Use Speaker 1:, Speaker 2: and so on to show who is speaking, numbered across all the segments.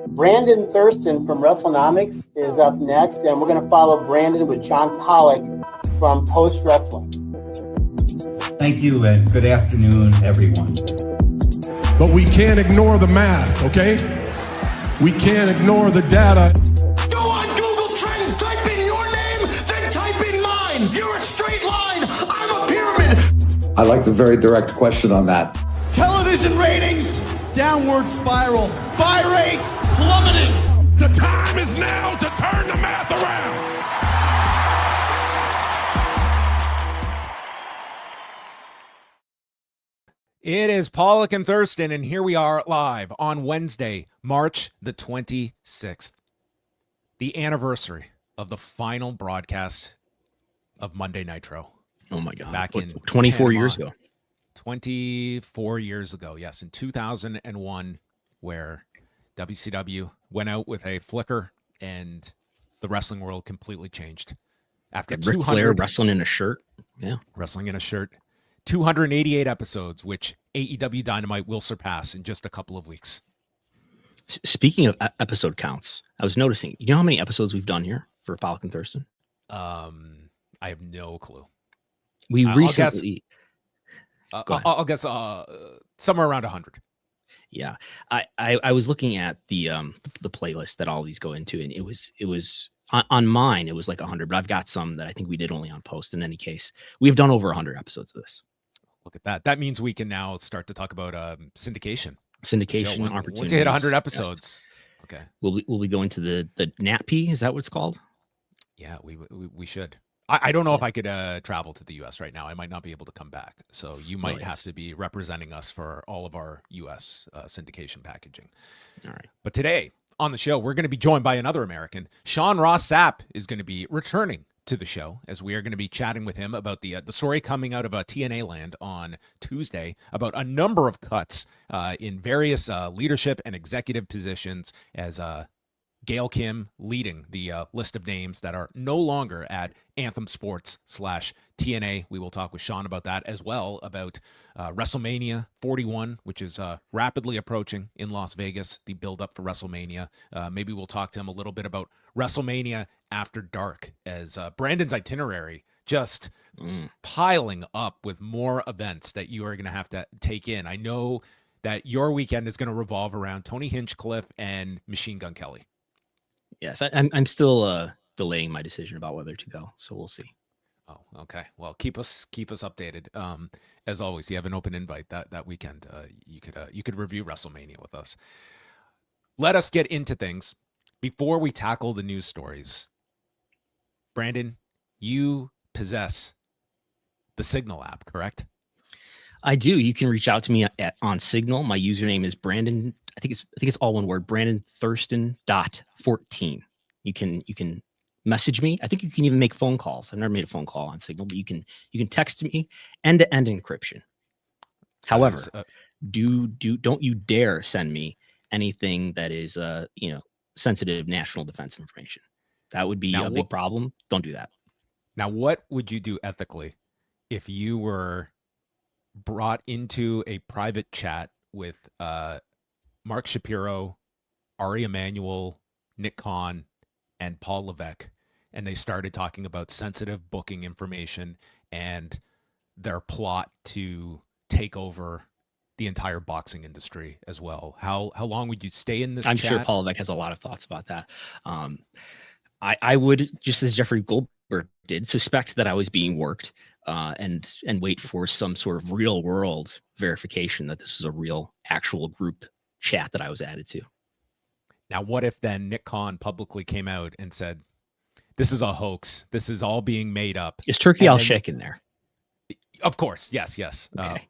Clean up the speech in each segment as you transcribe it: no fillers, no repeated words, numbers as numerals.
Speaker 1: Brandon Thurston from Wrestlenomics is up next, and we're going to follow Brandon with John Pollock from Post Wrestling.
Speaker 2: Thank you, and good afternoon, everyone.
Speaker 3: But we can't ignore the math, okay? We can't ignore the data.
Speaker 4: Go on Google Trends, type in your name, then type in mine. You're a straight line, I'm a pyramid.
Speaker 5: I like the very direct question on that.
Speaker 4: Television ratings, downward spiral. Buy rates, plummeting.
Speaker 3: The time is now to turn the math around.
Speaker 6: It is Pollock and Thurston, and here we are live on Wednesday, March the 26th, the anniversary of the final broadcast of Monday Nitro.
Speaker 7: Oh my God.
Speaker 6: Back in
Speaker 7: 24
Speaker 6: Panama.
Speaker 7: years ago.
Speaker 6: 24 years ago, yes, in 2001, where WCW went out with a flicker and the wrestling world completely changed. After
Speaker 7: Ric Flair wrestling in a shirt. Yeah.
Speaker 6: Wrestling in a shirt. 288 episodes, which AEW Dynamite will surpass in just a couple of weeks.
Speaker 7: Speaking of episode counts, I was noticing, you know how many episodes we've done here for Pollock and Thurston?
Speaker 6: I have no clue.
Speaker 7: We recently...
Speaker 6: I'll guess somewhere around 100.
Speaker 7: Yeah. I was looking at the playlist that all these go into, and it was on mine, it was like 100, but I've got some that I think we did only on post. In any case, we've done over 100 episodes of this.
Speaker 6: Look at that. That means we can now start to talk about syndication.
Speaker 7: Opportunities.
Speaker 6: Once you hit 100 episodes, yes. Okay.
Speaker 7: Will we go into the NATP? Is that what it's called?
Speaker 6: Yeah, we should. I don't know if I could travel to the U.S. right now. I might not be able to come back. So you might have to be representing us for all of our U.S. Syndication packaging.
Speaker 7: All right.
Speaker 6: But today on the show, we're going to be joined by another American. Ross Sapp is going to be returning to the show, as we are going to be chatting with him about the story coming out of TNA land on Tuesday about a number of cuts in various leadership and executive positions, as Gail Kim leading the list of names that are no longer at Anthem Sports /TNA. We will talk with Sean about that, as well about WrestleMania 41, which is rapidly approaching in Las Vegas, the build-up for WrestleMania. Maybe we'll talk to him a little bit about WrestleMania After Dark, as Brandon's itinerary just piling up with more events that you are going to have to take in. I know that your weekend is going to revolve around Tony Hinchcliffe and Machine Gun Kelly.
Speaker 7: Yes, I'm still delaying my decision about whether to go, so we'll see.
Speaker 6: Oh, okay. Well, keep us updated. As always, you have an open invite that weekend. You could review WrestleMania with us. Let us get into things before we tackle the news stories. Brandon, you possess the Signal app, correct?
Speaker 7: I do. You can reach out to me on Signal. My username is Brandon. I think it's all one word. Brandon Thurston.14. You can message me. I think you can even make phone calls. I've never made a phone call on Signal, but you can text me. End-to-end encryption. However, don't you dare send me anything that is sensitive national defense information. That would be a big problem. Don't do that.
Speaker 6: Now, what would you do ethically if you were brought into a private chat with Mark Shapiro, Ari Emanuel, Nick Khan, and Paul Levesque, and they started talking about sensitive booking information and their plot to take over the entire boxing industry as well? How long would you stay in this
Speaker 7: I'm
Speaker 6: chat?
Speaker 7: sure Paul Levesque has a lot of thoughts about that. I would, just as Jeffrey Goldberg did, suspect that I was being worked and wait for some sort of real world verification that this was a real actual group chat that I was added to.
Speaker 6: Now, what if then Nick Khan publicly came out and said, this is a hoax, this is all being made up?
Speaker 7: Is Turkey Al-Sheikh in there?
Speaker 6: Of course. Yes.
Speaker 7: Okay.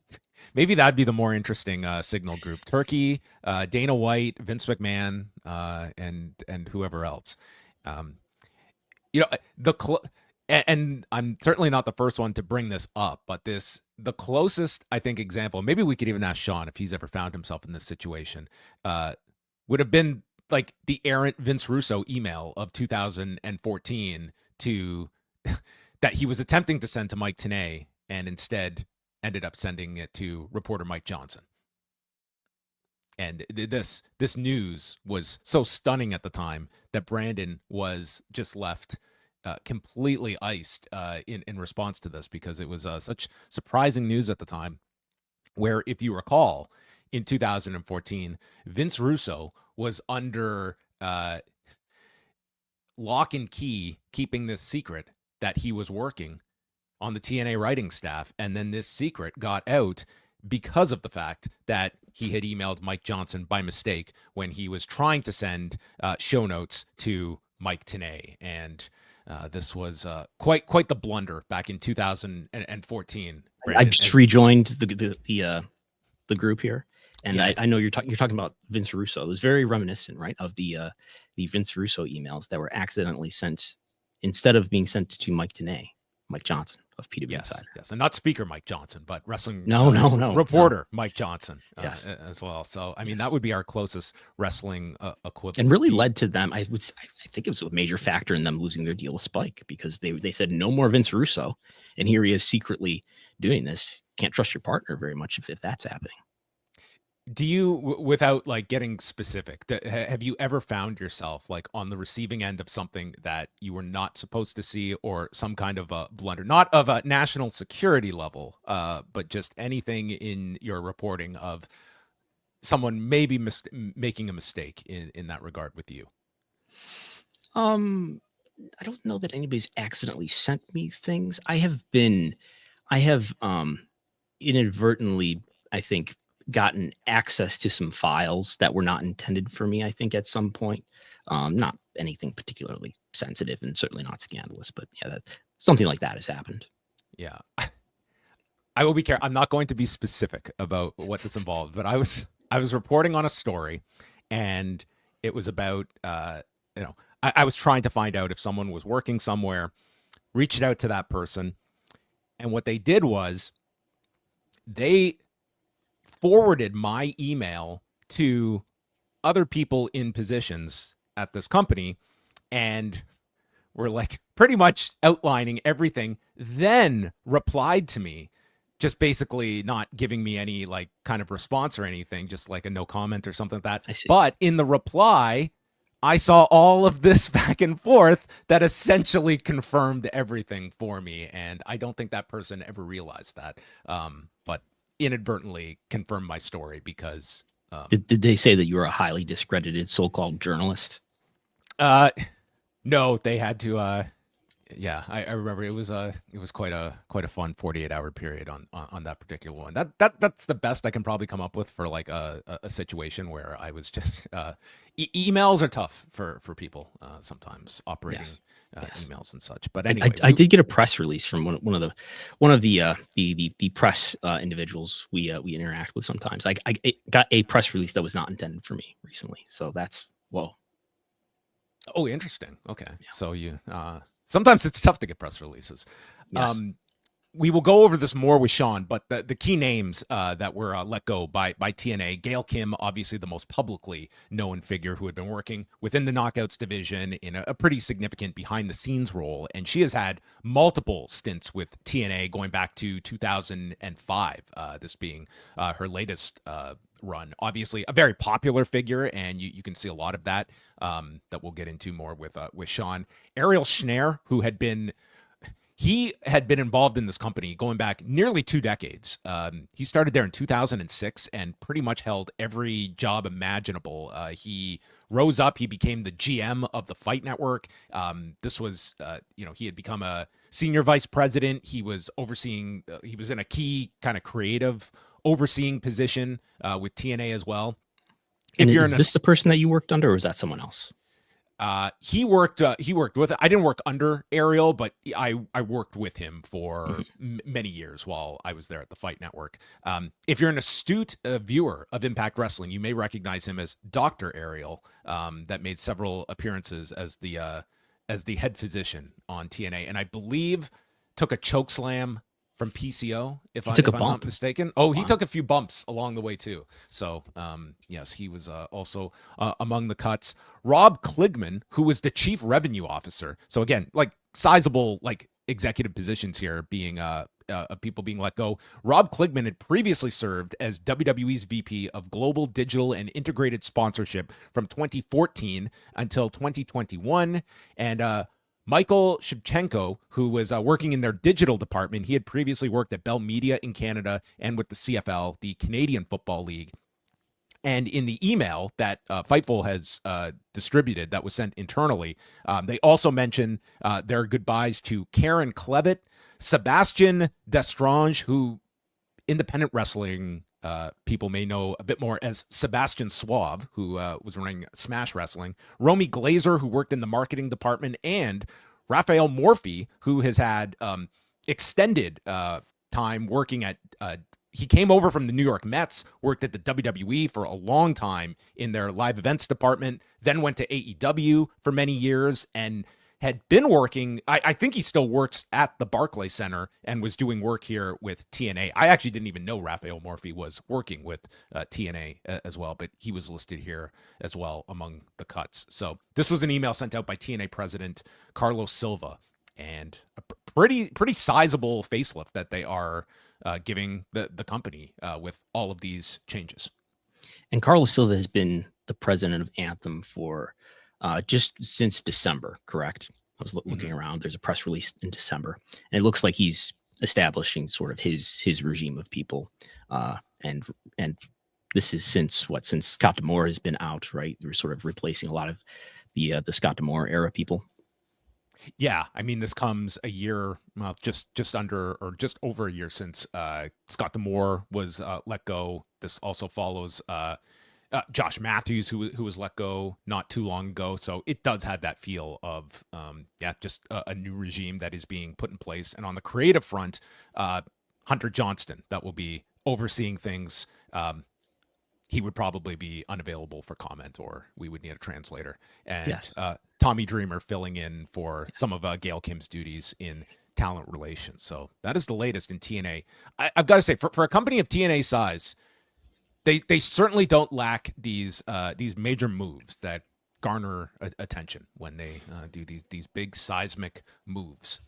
Speaker 6: Maybe that'd be the more interesting Signal group. Turkey, Dana White, Vince McMahon, and whoever else. And I'm certainly not the first one to bring this up, but the closest, I think, example, maybe we could even ask Sean if he's ever found himself in this situation, would have been like the errant Vince Russo email of 2014 that he was attempting to send to Mike Tenay and instead ended up sending it to reporter Mike Johnson. And this news was so stunning at the time that Brandon was just left completely iced in response to this, because it was such surprising news at the time, where, if you recall, in 2014, Vince Russo was under lock and key, keeping this secret that he was working on the TNA writing staff. And then this secret got out because of the fact that he had emailed Mike Johnson by mistake when he was trying to send show notes to Mike Tenay. And this was quite the blunder back in 2014. Brandon,
Speaker 7: I just rejoined the group here, and yeah. I know you're talking about Vince Russo. It was very reminiscent, right, of the Vince Russo emails that were accidentally sent, instead of being sent to Mike Tenay, Mike Johnson of PW Insider.
Speaker 6: Yes, and not speaker Mike Johnson, but wrestling reporter Mike Johnson as well. So, I mean, that would be our closest wrestling equivalent.
Speaker 7: And really led to them, I think it was a major factor in them losing their deal with Spike, because they said no more Vince Russo, and here he is secretly doing this. Can't trust your partner very much if that's happening.
Speaker 6: Do you, without like getting specific, have you ever found yourself like on the receiving end of something that you were not supposed to see, or some kind of a blunder, not of a national security level, but just anything in your reporting of someone maybe making a mistake in that regard with you?
Speaker 7: I don't know that anybody's accidentally sent me things. I have inadvertently, I think, gotten access to some files that were not intended for me, I think, at some point. Not anything particularly sensitive, and certainly not scandalous, but yeah, something like that has happened.
Speaker 6: Yeah. I will be careful. I'm not going to be specific about what this involved, but I was reporting on a story, and it was about, I was trying to find out if someone was working somewhere, reached out to that person, and what they did was they forwarded my email to other people in positions at this company, and were like pretty much outlining everything, then replied to me, just basically not giving me any like kind of response or anything, just like a no comment or something like that. But in the reply, I saw all of this back and forth that essentially confirmed everything for me. And I don't think that person ever realized that. But inadvertently confirmed my story, because
Speaker 7: did they say that you were a highly discredited so-called journalist?
Speaker 6: No, they had to I remember it was quite a fun 48-hour period on that particular one. That's the best I can probably come up with for like a situation where I was just emails are tough for people sometimes operating emails and such. But anyway,
Speaker 7: I did get a press release from one of the press individuals we interact with sometimes. I got a press release that was not intended for me recently, so that's whoa.
Speaker 6: Oh, interesting. Okay, yeah. So you. Sometimes it's tough to get press releases.
Speaker 7: Yes.
Speaker 6: We will go over this more with Sean, but the key names that were let go by TNA, Gail Kim, obviously the most publicly known figure who had been working within the Knockouts division in a pretty significant behind-the-scenes role, and she has had multiple stints with TNA going back to 2005, this being her latest run. Obviously a very popular figure, and you can see a lot of that that we'll get into more with Sean. Ariel Schneer, who had been involved in this company going back nearly 2 decades. He started there in 2006 and pretty much held every job imaginable. He rose up. He became the GM of the Fight Network. This was, he had become a senior vice president. He was overseeing, he was in a key kind of creative overseeing position with TNA as well.
Speaker 7: Is this the person that you worked under, or was that someone else?
Speaker 6: He worked with, I didn't work under Ariel, but I worked with him for many years while I was there at the Fight Network. If you're an astute viewer of Impact Wrestling, you may recognize him as Dr. Ariel, that made several appearances as the head physician on TNA, and I believe took a choke slam from PCO, if I'm not mistaken. Oh, he took a few bumps along the way too. So, yes, he was also among the cuts. Rob Kligman, who was the chief revenue officer. So again, like sizable, like executive positions here, being of people being let go. Rob Kligman had previously served as WWE's VP of Global Digital and Integrated Sponsorship from 2014 until 2021. And Michael Shevchenko, who was working in their digital department, he had previously worked at Bell Media in Canada and with the CFL, the Canadian Football League. And in the email that Fightful has distributed that was sent internally, they also mention their goodbyes to Karen Clevitt, Sebastian Destrange, who independent wrestling people may know a bit more as Sebastian Suave, who was running Smash Wrestling, Romy Glazer, who worked in the marketing department, and Raphael Morphy, who has had extended time working at he came over from the New York Mets, worked at the WWE for a long time in their live events department, then went to AEW for many years and had been working. I think he still works at the Barclays Center and was doing work here with TNA. I actually didn't even know Raphael Morphy was working with TNA as well, but he was listed here as well among the cuts. So this was an email sent out by TNA president Carlos Silva, and a pretty sizable facelift that they are giving the company with all of these changes.
Speaker 7: And Carlos Silva has been the president of Anthem for just since December, correct? I was looking around. There's a press release in December, and it looks like he's establishing sort of his regime of people. And this is since Scott D'Amore has been out, right? They're sort of replacing a lot of the Scott D'Amore era people.
Speaker 6: Yeah, I mean, this comes a year, well, just under or just over a year since Scott D'Amore was let go. This also follows Josh Matthews, who was let go not too long ago. So it does have that feel of, just a new regime that is being put in place. And on the creative front, Hunter Johnston, that will be overseeing things. He would probably be unavailable for comment, or we would need a translator. And
Speaker 7: yes.
Speaker 6: Tommy Dreamer filling in for some of Gail Kim's duties in talent relations. So that is the latest in TNA. I've got to say, for a company of TNA size, they certainly don't lack these major moves that garner attention when they do these big seismic moves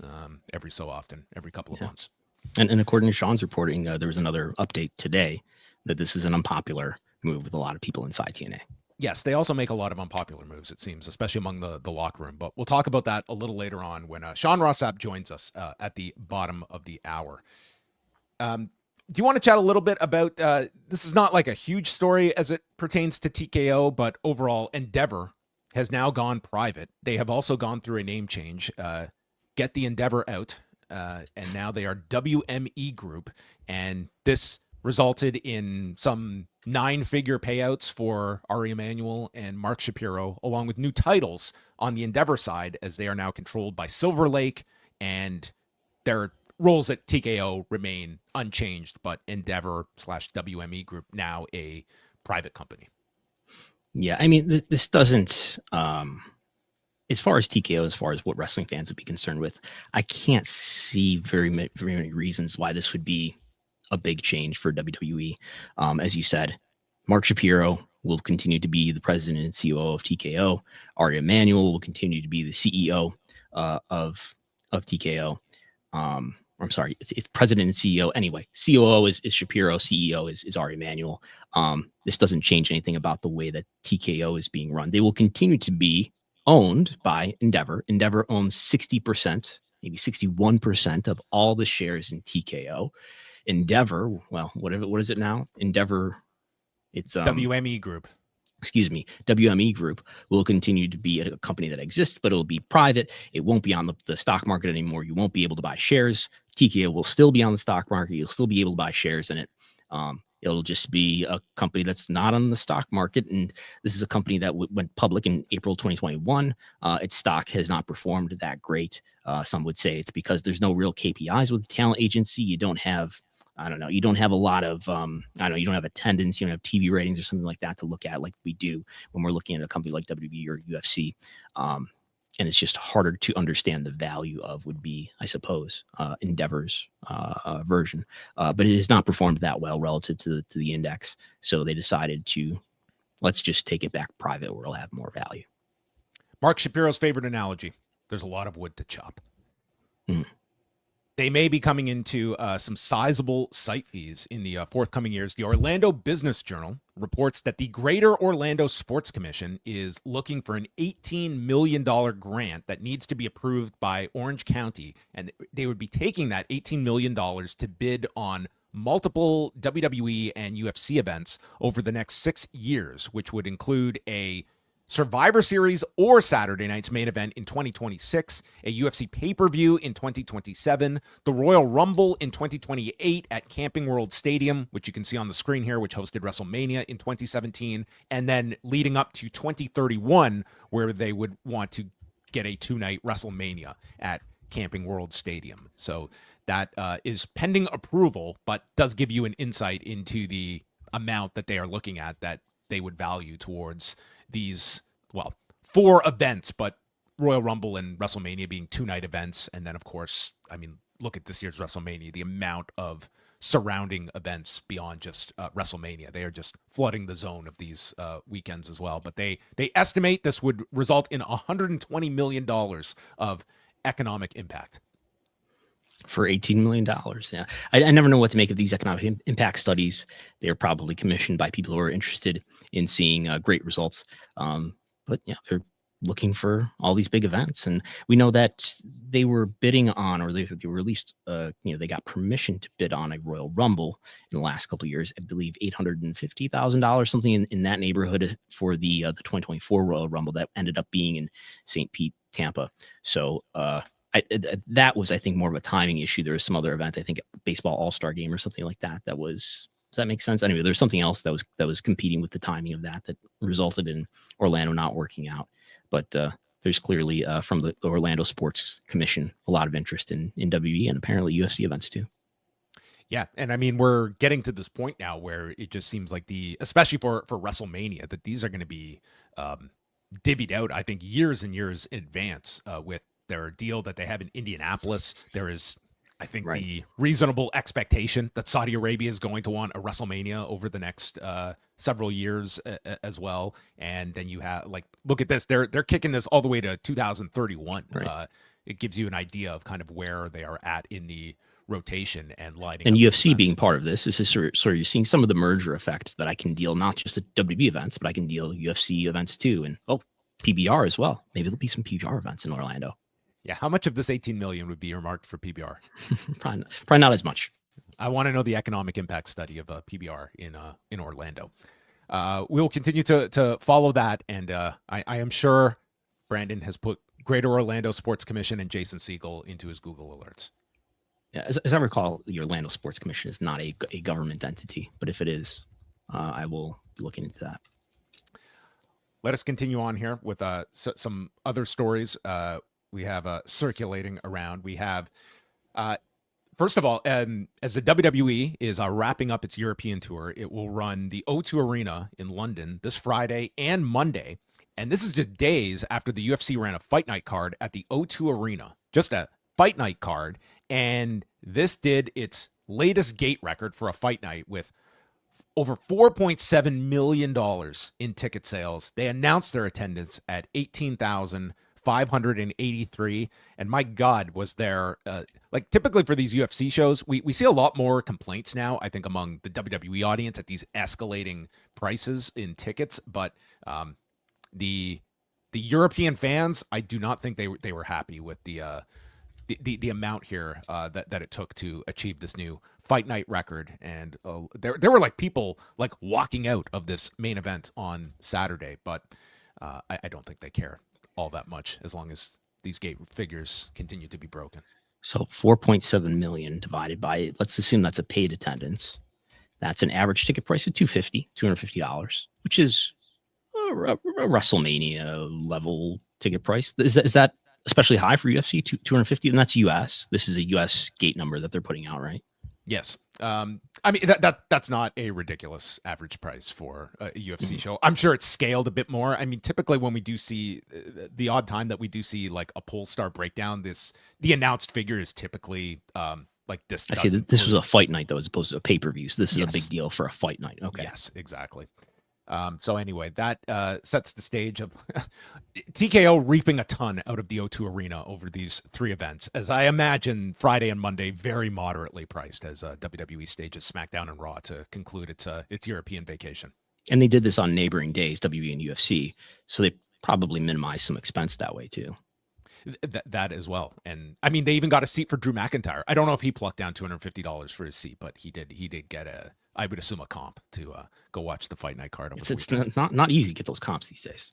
Speaker 6: every so often, every couple of months.
Speaker 7: And according to Sean's reporting, there was another update today that this is an unpopular move with a lot of people inside TNA.
Speaker 6: Yes, they also make a lot of unpopular moves, it seems, especially among the locker room. But we'll talk about that a little later on when Sean Ross Sapp joins us at the bottom of the hour. Do you want to chat a little bit about, this is not like a huge story as it pertains to TKO, but overall Endeavor has now gone private. They have also gone through a name change, Get the Endeavor Out, and now they are WME Group. And this resulted in some 9-figure payouts for Ari Emanuel and Mark Shapiro, along with new titles on the Endeavor side, as they are now controlled by Silver Lake, and their roles at TKO remain unchanged, but Endeavor/WME Group now a private company.
Speaker 7: Yeah, I mean, this doesn't, as far as TKO, as far as what wrestling fans would be concerned with, I can't see very many reasons why this would be a big change for WWE. As you said, Mark Shapiro will continue to be the president and COO of TKO. Ari Emanuel will continue to be the CEO of TKO. I'm sorry, it's president and CEO. Anyway, COO is Shapiro, CEO is Ari Emanuel. This doesn't change anything about the way that TKO is being run. They will continue to be owned by Endeavor. Endeavor owns 60%, maybe 61% of all the shares in TKO. Endeavor, well, what is it now? Endeavor, it's
Speaker 6: WME Group.
Speaker 7: Excuse me, WME Group will continue to be a company that exists, but it'll be private. It won't be on the stock market anymore. You won't be able to buy shares. TKO will still be on the stock market. You'll still be able to buy shares in it. It'll just be a company that's not on the stock market. And this is a company that went public in April 2021. Its stock has not performed that great. Some would say it's because there's no real KPIs with the talent agency. You don't have, you don't have a lot of, you don't have attendance, you don't have TV ratings or something like that to look at like we do when we're looking at a company like WWE or UFC. And it's just harder to understand the value of would be, I suppose, Endeavor's version. But it has not performed that well relative to the index. So they decided let's just take it back private where it'll have more value.
Speaker 6: Mark Shapiro's favorite analogy. There's a lot of wood to chop. they may be coming into some sizable site fees in the forthcoming years. The Orlando Business Journal reports that the Greater Orlando Sports Commission is looking for an $18 million grant that needs to be approved by Orange County, and they would be taking that $18 million to bid on multiple WWE and UFC events over the next 6 years, which would include a Survivor Series or Saturday night's main event in 2026, a UFC pay-per-view in 2027, the Royal Rumble in 2028 at Camping World Stadium, which you can see on the screen here, which hosted WrestleMania in 2017, and then leading up to 2031, where they would want to get a 2-night WrestleMania at Camping World Stadium. So that is pending approval, but does give you an insight into the amount that they are looking at that they would value towards these, 4 events, but Royal Rumble and WrestleMania being 2-night events. And then, of course, I mean, look at this year's WrestleMania, the amount of surrounding events beyond just WrestleMania. They are just flooding the zone of these weekends as well. But they estimate this would result in $120 million of economic impact.
Speaker 7: For $18 million. Yeah. I never know what to make of these economic impact studies. They're probably commissioned by people who are interested in seeing great results. But yeah, they're looking for all these big events. And we know that they were bidding on, or they were at least, they got permission to bid on a Royal Rumble in the last couple of years. I believe $850,000, something in that neighborhood for the 2024 Royal Rumble that ended up being in St. Pete, Tampa. So, that was, I think, more of a timing issue. There was some other event, I think baseball all-star game or something like that. Does that make sense? Anyway, there's something else that was competing with the timing of that resulted in Orlando not working out. But there's clearly from the Orlando Sports Commission a lot of interest in WWE and apparently UFC events too.
Speaker 6: Yeah, and I mean, we're getting to this point now where it just seems like especially for WrestleMania, that these are going to be divvied out, I think, years and years in advance with their deal that they have in Indianapolis. There is, I think, the reasonable expectation that Saudi Arabia is going to want a WrestleMania over the next several years as well. And then you have, look at this. They're kicking this all the way to 2031. Right. It gives you an idea of kind of where they are at in the rotation and lighting.
Speaker 7: And UFC being part of this is sort of you're seeing some of the merger effect that I can deal not just at WWE events, but I can deal UFC events too. And PBR as well. Maybe there'll be some PBR events in Orlando.
Speaker 6: Yeah, how much of this $18 million would be earmarked for PBR?
Speaker 7: Probably not as much.
Speaker 6: I want to know the economic impact study of PBR in Orlando. We'll continue to follow that, and I am sure Brandon has put Greater Orlando Sports Commission and Jason Segel into his Google alerts.
Speaker 7: Yeah, as I recall, the Orlando Sports Commission is not a government entity, but if it is, I will be looking into that.
Speaker 6: Let us continue on here with some other stories we have circulating around. We have, first of all, as the WWE is wrapping up its European tour, it will run the O2 Arena in London this Friday and Monday. And this is just days after the UFC ran a fight night card at the O2 Arena, just a fight night card. And this did its latest gate record for a fight night with over $4.7 million in ticket sales. They announced their attendance at 18,583. And my God, was there, typically for these UFC shows, we see a lot more complaints now, I think, among the WWE audience at these escalating prices in tickets. But the European fans, I do not think they were happy with the amount here that it took to achieve this new fight night record. And there were people walking out of this main event on Saturday, but I don't think they care all that much as long as these gate figures continue to be broken.
Speaker 7: So 4.7 million divided by, let's assume that's a paid attendance. That's an average ticket price of $250, which is a WrestleMania level ticket price. Is that especially high for UFC? 250, and that's US. This is a US gate number that they're putting out, right?
Speaker 6: Yes. I mean, that's not a ridiculous average price for a UFC show. I'm sure it's scaled a bit more. I mean, typically when we do see the odd time that we do see a Polestar breakdown, the announced figure is typically this.
Speaker 7: I see that this was a fight night though, as opposed to a pay-per-view. So this is a big deal for a fight night. Okay.
Speaker 6: Yes, exactly. So anyway, that sets the stage of TKO reaping a ton out of the O2 Arena over these 3 events, as I imagine Friday and Monday very moderately priced as WWE stages SmackDown and Raw to conclude its European vacation.
Speaker 7: And they did this on neighboring days, WWE and UFC, so they probably minimized some expense that way too.
Speaker 6: That as well. And I mean, they even got a seat for Drew McIntyre. I don't know if he plucked down $250 for his seat, but he did get I would assume a comp to go watch the Fight Night card.
Speaker 7: It's not easy to get those comps these days.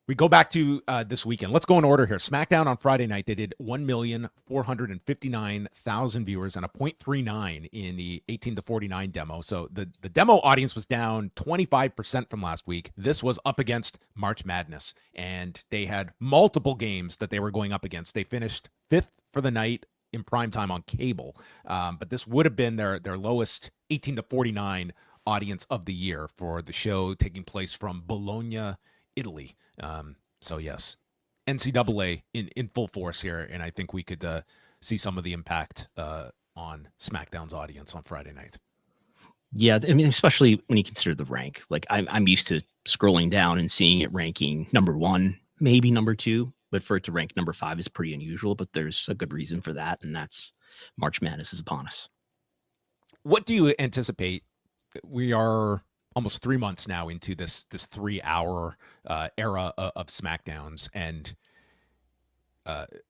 Speaker 6: We go back to this weekend. Let's go in order here. SmackDown on Friday night, they did 1,459,000 viewers and a 0.39 in the 18 to 49 demo. So the demo audience was down 25% from last week. This was up against March Madness, and they had multiple games that they were going up against. They finished 5th for the night in primetime on cable, but this would have been their lowest 18 to 49 audience of the year for the show taking place from Bologna, Italy. So yes, NCAA in full force here, and I think we could see some of the impact on SmackDown's audience on Friday night.
Speaker 7: Yeah, I mean, especially when you consider the rank. Like I'm used to scrolling down and seeing it ranking number 1, maybe number 2, but for it to rank number 5 is pretty unusual. But there's a good reason for that, and that's March Madness is upon us. What
Speaker 6: do you anticipate? We are almost 3 months now into this 3-hour era of SmackDowns, and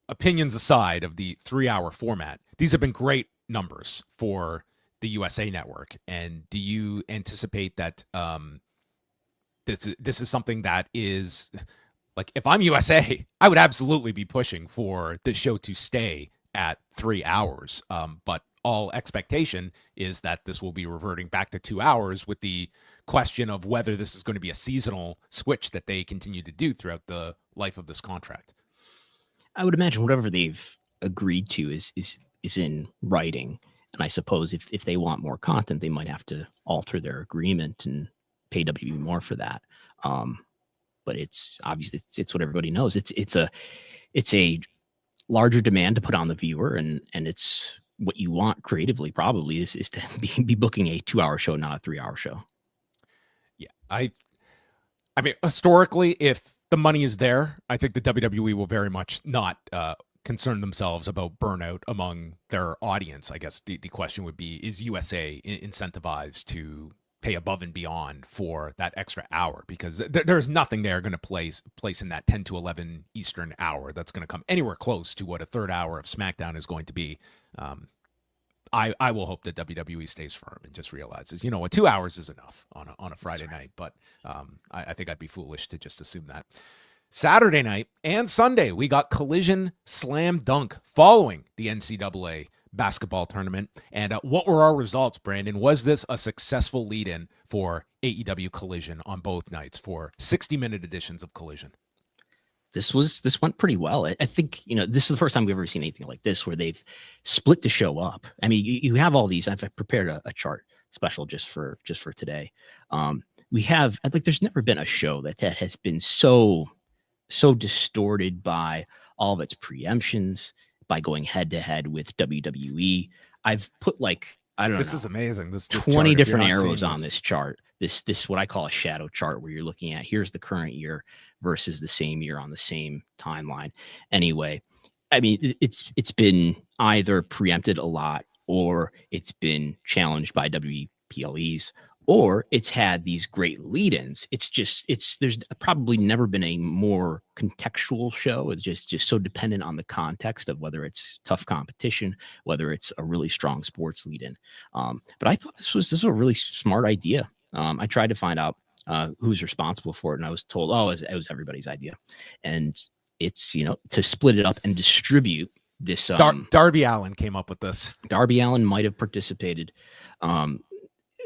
Speaker 6: opinions aside of the 3-hour format, these have been great numbers for the USA Network. And do you anticipate that this is something that is, like, if I'm USA, I would absolutely be pushing for the show to stay at 3 hours. But all expectation is that this will be reverting back to 2 hours, with the question of whether this is going to be a seasonal switch that they continue to do throughout the life of this contract.
Speaker 7: I would imagine whatever they've agreed to is in writing. And I suppose if they want more content, they might have to alter their agreement and pay WWE more for that. But it's obviously it's what everybody knows. It's a larger demand to put on the viewer, and it's what you want creatively probably is to be booking a 2-hour show, not a 3-hour show.
Speaker 6: Yeah. I mean, historically, if the money is there, I think the WWE will very much not concern themselves about burnout among their audience. I guess the question would be, is USA incentivized to pay above and beyond for that extra hour? Because there's nothing there going to place in that 10 to 11 Eastern hour that's going to come anywhere close to what a third hour of SmackDown is going to be. I will hope that WWE stays firm and just realizes, 2 hours is enough on a Friday night. But I think I'd be foolish to just assume that. Saturday night and Sunday, we got Collision Slam Dunk following the NCAA basketball tournament. And what were our results, Brandon? Was this a successful lead-in for AEW Collision on both nights for 60-minute editions of Collision?
Speaker 7: This went pretty well. I think, this is the first time we've ever seen anything like this, where they've split the show up. I mean, you have all these. I've prepared a chart special just for today. We have, I think there's never been a show that has been so distorted by all of its preemptions, by going head to head with WWE. I've put
Speaker 6: this is amazing. This
Speaker 7: 20
Speaker 6: chart,
Speaker 7: different arrows on this chart. This what I call a shadow chart, where you're looking at, here's the current year versus the same year on the same timeline. Anyway, I mean, it's been either preempted a lot, or it's been challenged by WPLEs, or it's had these great lead-ins. There's probably never been a more contextual show. It's just so dependent on the context of whether it's tough competition, whether it's a really strong sports lead-in. But I thought this was a really smart idea. I tried to find out who's responsible for it, and I was told, it was everybody's idea. And it's, to split it up and distribute this.
Speaker 6: Darby Allin came up with this.
Speaker 7: Darby Allin might have participated.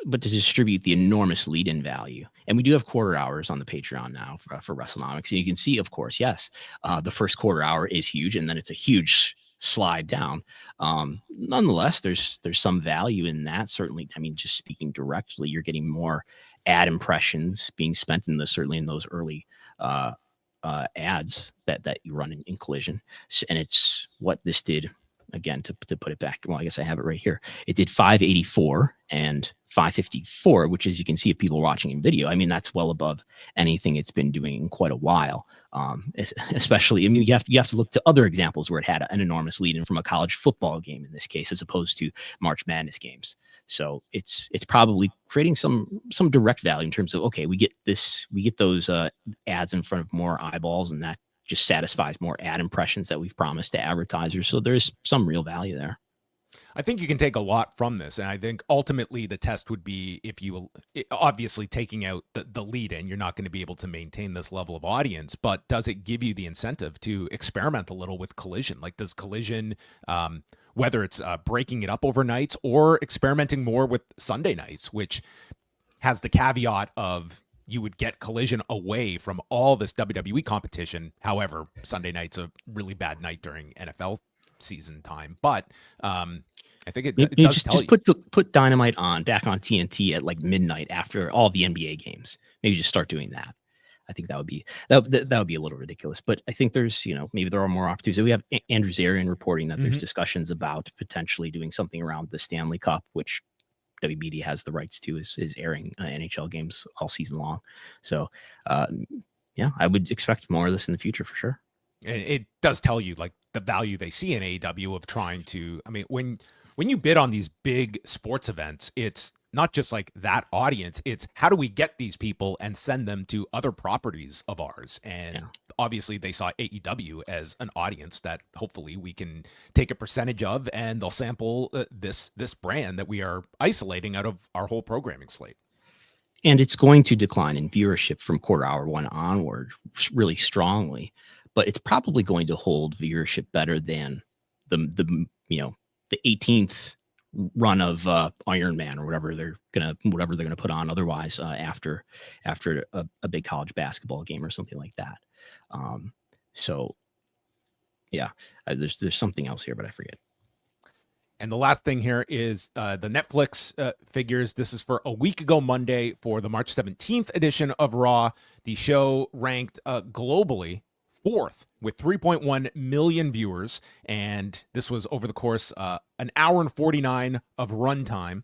Speaker 7: But to distribute the enormous lead-in value. And we do have quarter hours on the Patreon now for Wrestlenomics. And you can see, of course, yes, the first quarter hour is huge, and then it's a huge slide down. Nonetheless, there's some value in that. Certainly, I mean, just speaking directly, you're getting more ad impressions being spent in those early ads that you run in Collision. And it's what this did again, to put it back, well, I guess I have it right here. It did 584 and 554, which, as you can see, if people are watching in video, I mean, that's well above anything it's been doing in quite a while. Especially, I mean, you have to look to other examples where it had an enormous lead in from a college football game in this case, as opposed to March Madness games. So it's probably creating some direct value in terms of, okay, we get those ads in front of more eyeballs, and that just satisfies more ad impressions that we've promised to advertisers. So there's some real value there.
Speaker 6: I think you can take a lot from this. And I think ultimately the test would be, if you obviously taking out the lead in, you're not going to be able to maintain this level of audience, but does it give you the incentive to experiment a little with Collision? Like, does Collision, whether it's breaking it up overnights or experimenting more with Sunday nights, which has the caveat of you would get Collision away from all this WWE competition. However, Sunday night's a really bad night during NFL season time. But I think it does tell you.
Speaker 7: Put Dynamite back on TNT at like midnight after all the NBA games. Maybe just start doing that. I think that would be a little ridiculous. But I think there's, maybe there are more opportunities. We have Andrew Zarian reporting that there's discussions about potentially doing something around the Stanley Cup, which WBD has the rights to, is airing NHL games all season long. So, I would expect more of this in the future for sure.
Speaker 6: And it does tell you like the value they see in AEW of trying to, I mean, when you bid on these big sports events, it's not just like that audience, it's how do we get these people and send them to other properties of ours? And obviously they saw AEW as an audience that hopefully we can take a percentage of, and they'll sample this brand that we are isolating out of our whole programming slate.
Speaker 7: And it's going to decline in viewership from quarter hour one onward really strongly, but it's probably going to hold viewership better than the 18th run of Iron Man or whatever they're gonna put on otherwise after a big college basketball game or something like that. There's something else here, but I forget.
Speaker 6: And the last thing here is the Netflix figures. This is for a week ago Monday for the March 17th edition of Raw. The show ranked globally 4th with 3.1 million viewers, and this was over the course an hour and 49 of runtime,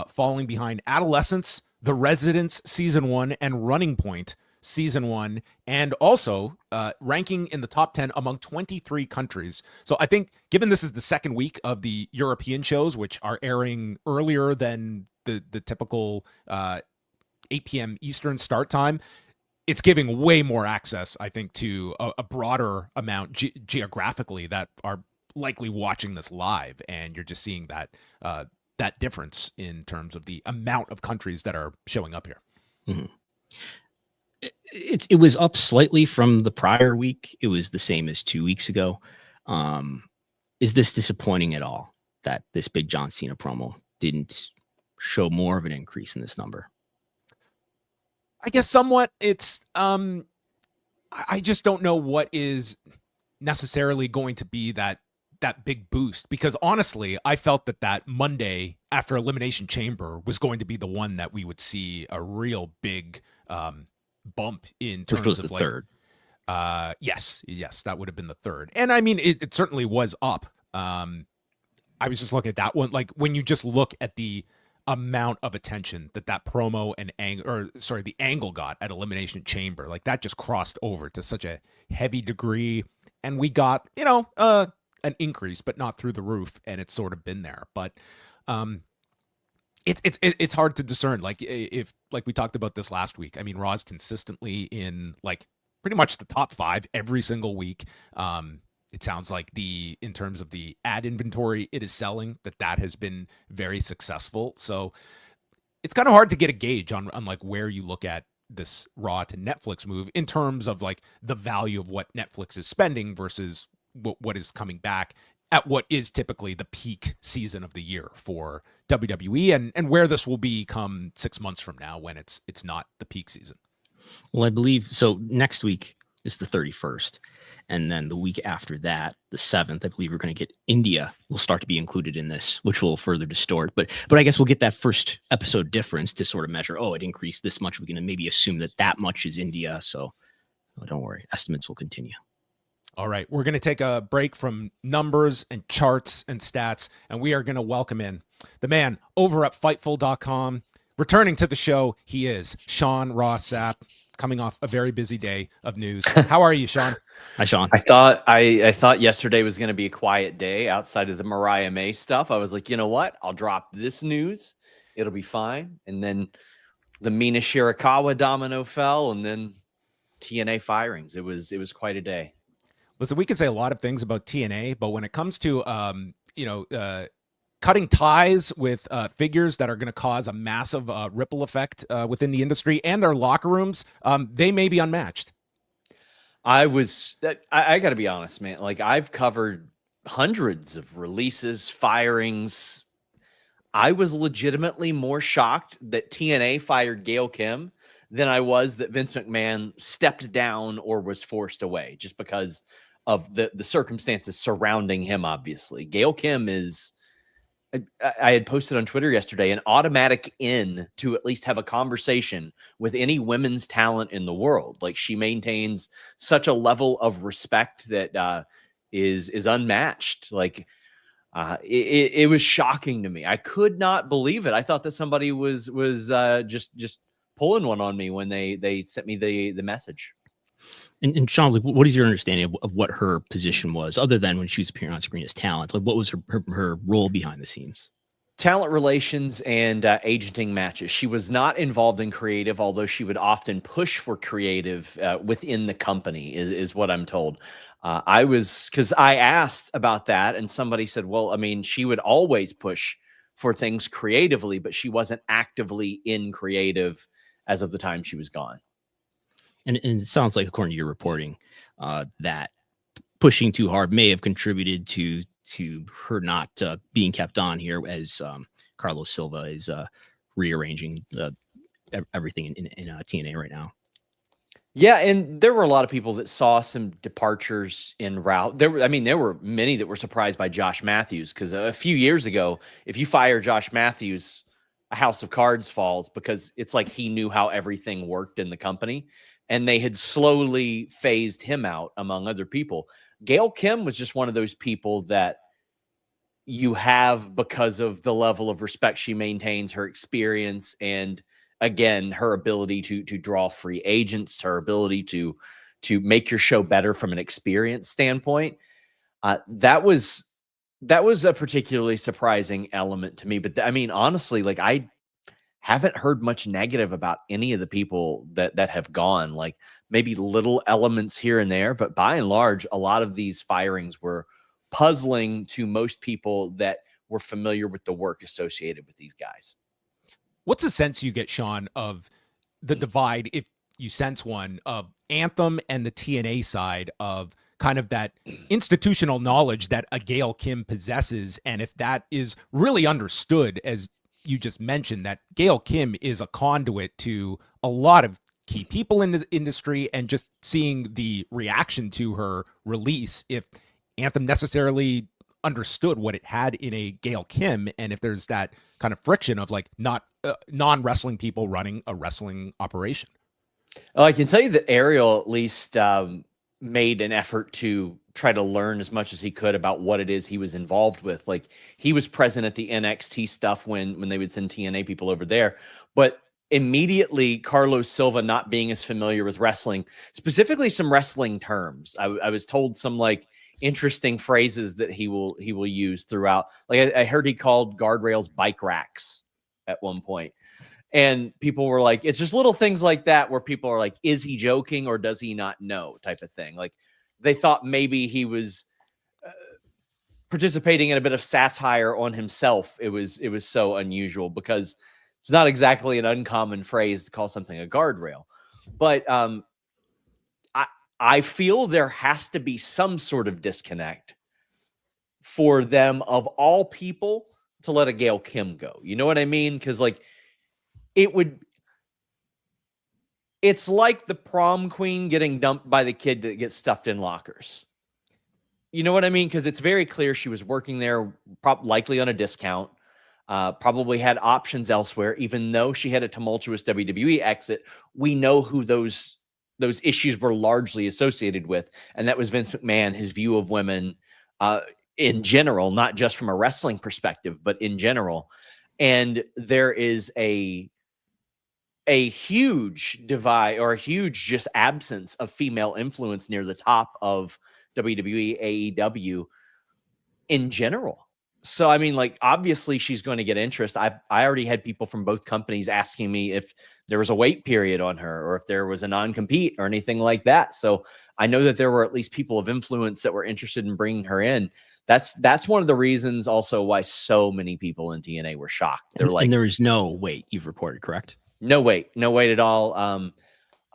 Speaker 6: falling behind Adolescence, The Residents Season 1, and Running Point Season 1, and also ranking in the top 10 among 23 countries. So I think, given this is the second week of the European shows, which are airing earlier than the typical 8 p.m. Eastern start time, it's giving way more access, I think, to a broader amount geographically that are likely watching this live, and you're just seeing that difference in terms of the amount of countries that are showing up here.
Speaker 7: Mm-hmm. It was up slightly from the prior week. It was the same as 2 weeks ago. Is this disappointing at all that this big John Cena promo didn't show more of an increase in this number?
Speaker 6: I guess somewhat. It's I just don't know what is necessarily going to be that big boost, because honestly, I felt that Monday after Elimination Chamber was going to be the one that we would see a real big bump in terms of
Speaker 7: the
Speaker 6: like
Speaker 7: third.
Speaker 6: Yes, that would have been the third. And I mean, it certainly was up. I was just looking at that one. Like, when you just look at the amount of attention that promo and the angle got at Elimination Chamber, like that just crossed over to such a heavy degree, and we got an increase, but not through the roof, and it's sort of been there. But it's hard to discern. Like, if like we talked about this last week, I mean, Raw's consistently in like pretty much the top 5 every single week. It sounds like in terms of the ad inventory it is selling, that has been very successful. So it's kind of hard to get a gauge on like where you look at this Raw to Netflix move in terms of like the value of what Netflix is spending versus what is coming back at what is typically the peak season of the year for WWE, and where this will be come 6 months from now when it's not the peak season.
Speaker 7: Well, I believe so. Next week is the 31st. And then the week after that, the 7th, I believe we're going to get India will start to be included in this, which will further distort. But I guess we'll get that first episode difference to sort of measure, it increased this much. We're going to maybe assume that much is India. So don't worry. Estimates will continue.
Speaker 6: All right, we're going to take a break from numbers and charts and stats, and we are going to welcome in the man over at Fightful.com. Returning to the show, he is Sean Ross Sapp, coming off a very busy day of news. How are you, Sean?
Speaker 7: Hi, Sean.
Speaker 8: I thought yesterday was going to be a quiet day outside of the Mariah May stuff. I was like, you know what? I'll drop this news. It'll be fine. And then the Mina Shirakawa domino fell, and then TNA firings. It was quite a day.
Speaker 6: Listen, we can say a lot of things about TNA, but when it comes to cutting ties with figures that are going to cause a massive ripple effect within the industry and their locker rooms, they may be unmatched.
Speaker 8: I got to be honest, man. Like, I've covered hundreds of releases, firings. I was legitimately more shocked that TNA fired Gail Kim than I was that Vince McMahon stepped down or was forced away, just because of the circumstances surrounding him. Obviously, Gail Kim is, I had posted on Twitter yesterday, an automatic in to at least have a conversation with any women's talent in the world. Like, she maintains such a level of respect that is unmatched. Like, it was shocking to me. I could not believe it. I thought that somebody was just pulling one on me when they sent me the message.
Speaker 7: And Sean, like, what is your understanding of what her position was, other than when she was appearing on screen as talent? Like, what was her role behind the scenes?
Speaker 8: Talent relations and agenting matches. She was not involved in creative, although she would often push for creative within the company, is what I'm told. Because I asked about that, and somebody said, well, I mean, she would always push for things creatively, but she wasn't actively in creative as of the time she was gone.
Speaker 7: And it sounds like, according to your reporting, that pushing too hard may have contributed to her not being kept on here, as Carlos Silva is rearranging everything in TNA right now.
Speaker 8: Yeah, and there were a lot of people that saw some departures en route. There were many that were surprised by Josh Matthews, because a few years ago, if you fire Josh Matthews, a house of cards falls, because it's like he knew how everything worked in the company. And they had slowly phased him out, among other people. Gail Kim was just one of those people that you have because of the level of respect she maintains, her experience, and again, her ability to draw free agents, her ability to make your show better from an experience standpoint. That was a particularly surprising element to me. But I mean, honestly, like, I haven't heard much negative about any of the people that have gone. Like, maybe little elements here and there, but by and large, a lot of these firings were puzzling to most people that were familiar with the work associated with these guys.
Speaker 6: What's the sense you get, Sean, of the divide, if you sense one, of Anthem and the TNA side, of kind of that institutional knowledge that a Gail Kim possesses, and if that is really understood, as you just mentioned, that Gail Kim is a conduit to a lot of key people in the industry, and just seeing the reaction to her release, if Anthem necessarily understood what it had in a Gail Kim, and if there's that kind of friction of, like, not non-wrestling people running a wrestling operation.
Speaker 8: Well, I can tell you that Ariel at least made an effort to try to learn as much as he could about what it is he was involved with. Like, he was present at the NXT stuff when they would send TNA people over there, but immediately Carlos Silva, not being as familiar with wrestling, specifically some wrestling terms, I was told some, like, interesting phrases that he will use throughout. Like, I heard he called guardrails bike racks at one point. And people were like, it's just little things like that where people are like, is he joking or does he not know, type of thing. Like, they thought maybe he was participating in a bit of satire on himself. It was so unusual, because it's not exactly an uncommon phrase to call something a guardrail. But I feel there has to be some sort of disconnect for them, of all people, to let a Gail Kim go. You know what I mean? Because, like, it's like the prom queen getting dumped by the kid that gets stuffed in lockers. You know what I mean? Because it's very clear she was working there, likely on a discount, probably had options elsewhere. Even though she had a tumultuous WWE exit, we know who those those issues were largely associated with, and that was Vince McMahon, his view of women in general, not just from a wrestling perspective, but in general. And there is a huge divide, or a huge just absence of female influence near the top of WWE, AEW in general. So, I mean, like, obviously she's going to get interest. I already had people from both companies asking me if there was a wait period on her, or if there was a non-compete or anything like that. So I know that there were at least people of influence that were interested in bringing her in. That's one of the reasons also why so many people in TNA were shocked. They're like,
Speaker 7: and there is no wait, you've reported, correct?
Speaker 8: No wait at all.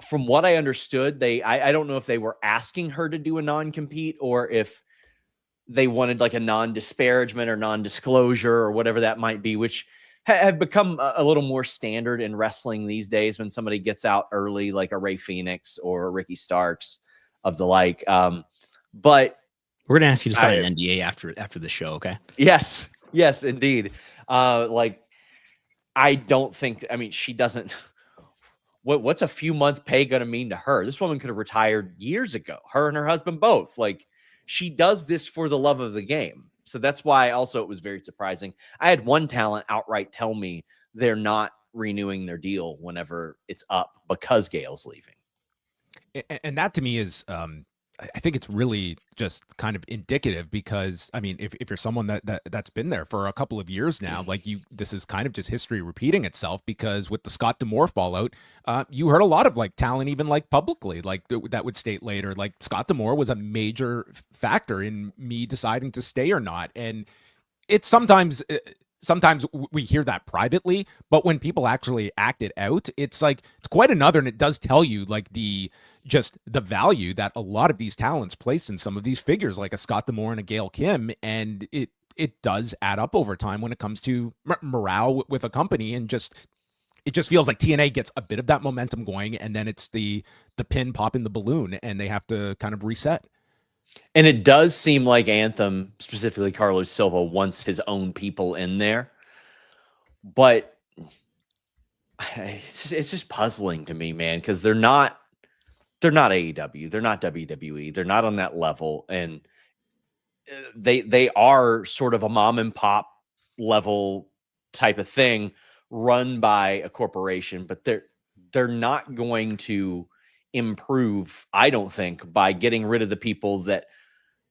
Speaker 8: From what I understood, I don't know if they were asking her to do a non-compete, or if they wanted like a non-disparagement or non-disclosure or whatever that might be, which have become a little more standard in wrestling these days when somebody gets out early, like a Ray Phoenix or Ricky Starks of the like. But
Speaker 7: we're going to ask you to sign an NDA after the show. Okay.
Speaker 8: Yes, indeed. Like, I don't think, I mean, she doesn't, what's a few months pay going to mean to her? This woman could have retired years ago, her and her husband both. Like, she does this for the love of the game. So that's why also it was very surprising. I had one talent outright tell me they're not renewing their deal whenever it's up because Gail's leaving.
Speaker 6: And that to me is, I think it's really just kind of indicative, because I mean, if you're someone that's been there for a couple of years now, like this is kind of just history repeating itself, because with the Scott D'Amore fallout, you heard a lot of like talent, even like publicly, like that would state later, like Scott D'Amore was a major factor in me deciding to stay or not. And it's sometimes we hear that privately, but when people actually act it out, it's like, it's quite another. And it does tell you like the value that a lot of these talents place in some of these figures, like a Scott D'Amore and a Gail Kim. And it does add up over time when it comes to morale with a company. And it just feels like TNA gets a bit of that momentum going, and then it's the pin popping the balloon, and they have to kind of reset.
Speaker 8: And it does seem like Anthem, specifically Carlos Silva, wants his own people in there. But it's just puzzling to me, man, because they're not AEW, they're not WWE, they're not on that level, and they are sort of a mom and pop level type of thing run by a corporation, but they're not going to improve, I don't think, by getting rid of the people that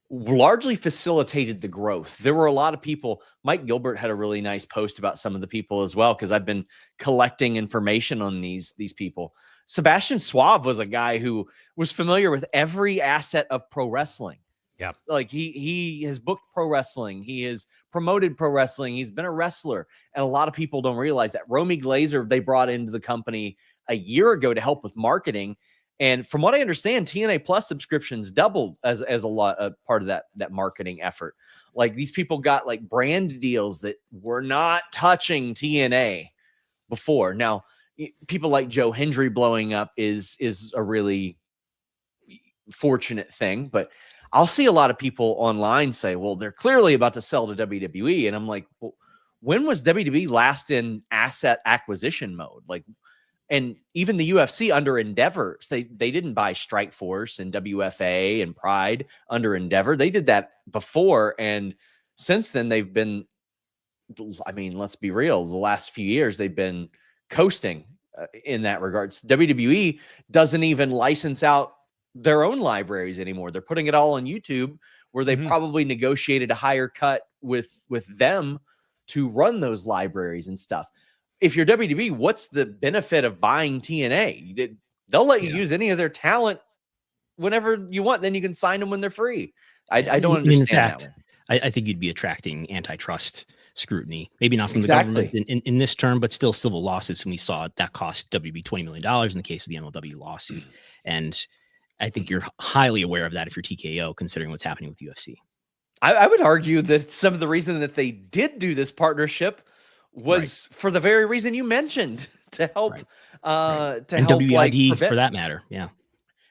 Speaker 8: largely facilitated the growth. There were a lot of people. Mike Gilbert had a really nice post about some of the people as well, because I've been collecting information on these people. Sebastian Suave was a guy who was familiar with every asset of pro wrestling.
Speaker 6: Yeah.
Speaker 8: Like he has booked pro wrestling. He has promoted pro wrestling. He's been a wrestler. And a lot of people don't realize that. Romy Glazer, they brought into the company a year ago to help with marketing. And from what I understand, TNA Plus subscriptions doubled as a lot of part of that marketing effort. Like, these people got like brand deals that were not touching TNA before. Now, people like Joe Hendry blowing up is a really fortunate thing, but I'll see a lot of people online say, well, they're clearly about to sell to WWE. And I'm like, well, when was WWE last in asset acquisition mode? Like, and even the UFC under Endeavor, they didn't buy Strikeforce and WFA and Pride under Endeavor. They did that before. And since then, they've been, I mean, let's be real, the last few years, they've been coasting in that regards. WWE doesn't even license out their own libraries anymore. They're putting it all on YouTube, where they probably negotiated a higher cut with them to run those libraries and stuff. If you're WWE, what's the benefit of buying TNA? They'll let you use any of their talent whenever you want. Then you can sign them when they're free. I don't understand that one.
Speaker 7: I think you'd be attracting antitrust scrutiny, maybe not from the government in this term, but still civil lawsuits. And we saw that cost WB $20 million in the case of the MLW lawsuit. And I think you're highly aware of that if you're TKO, considering what's happening with UFC.
Speaker 8: I would argue that some of the reason that they did do this partnership was for the very reason you mentioned, to help and help
Speaker 7: WID for that matter. Yeah.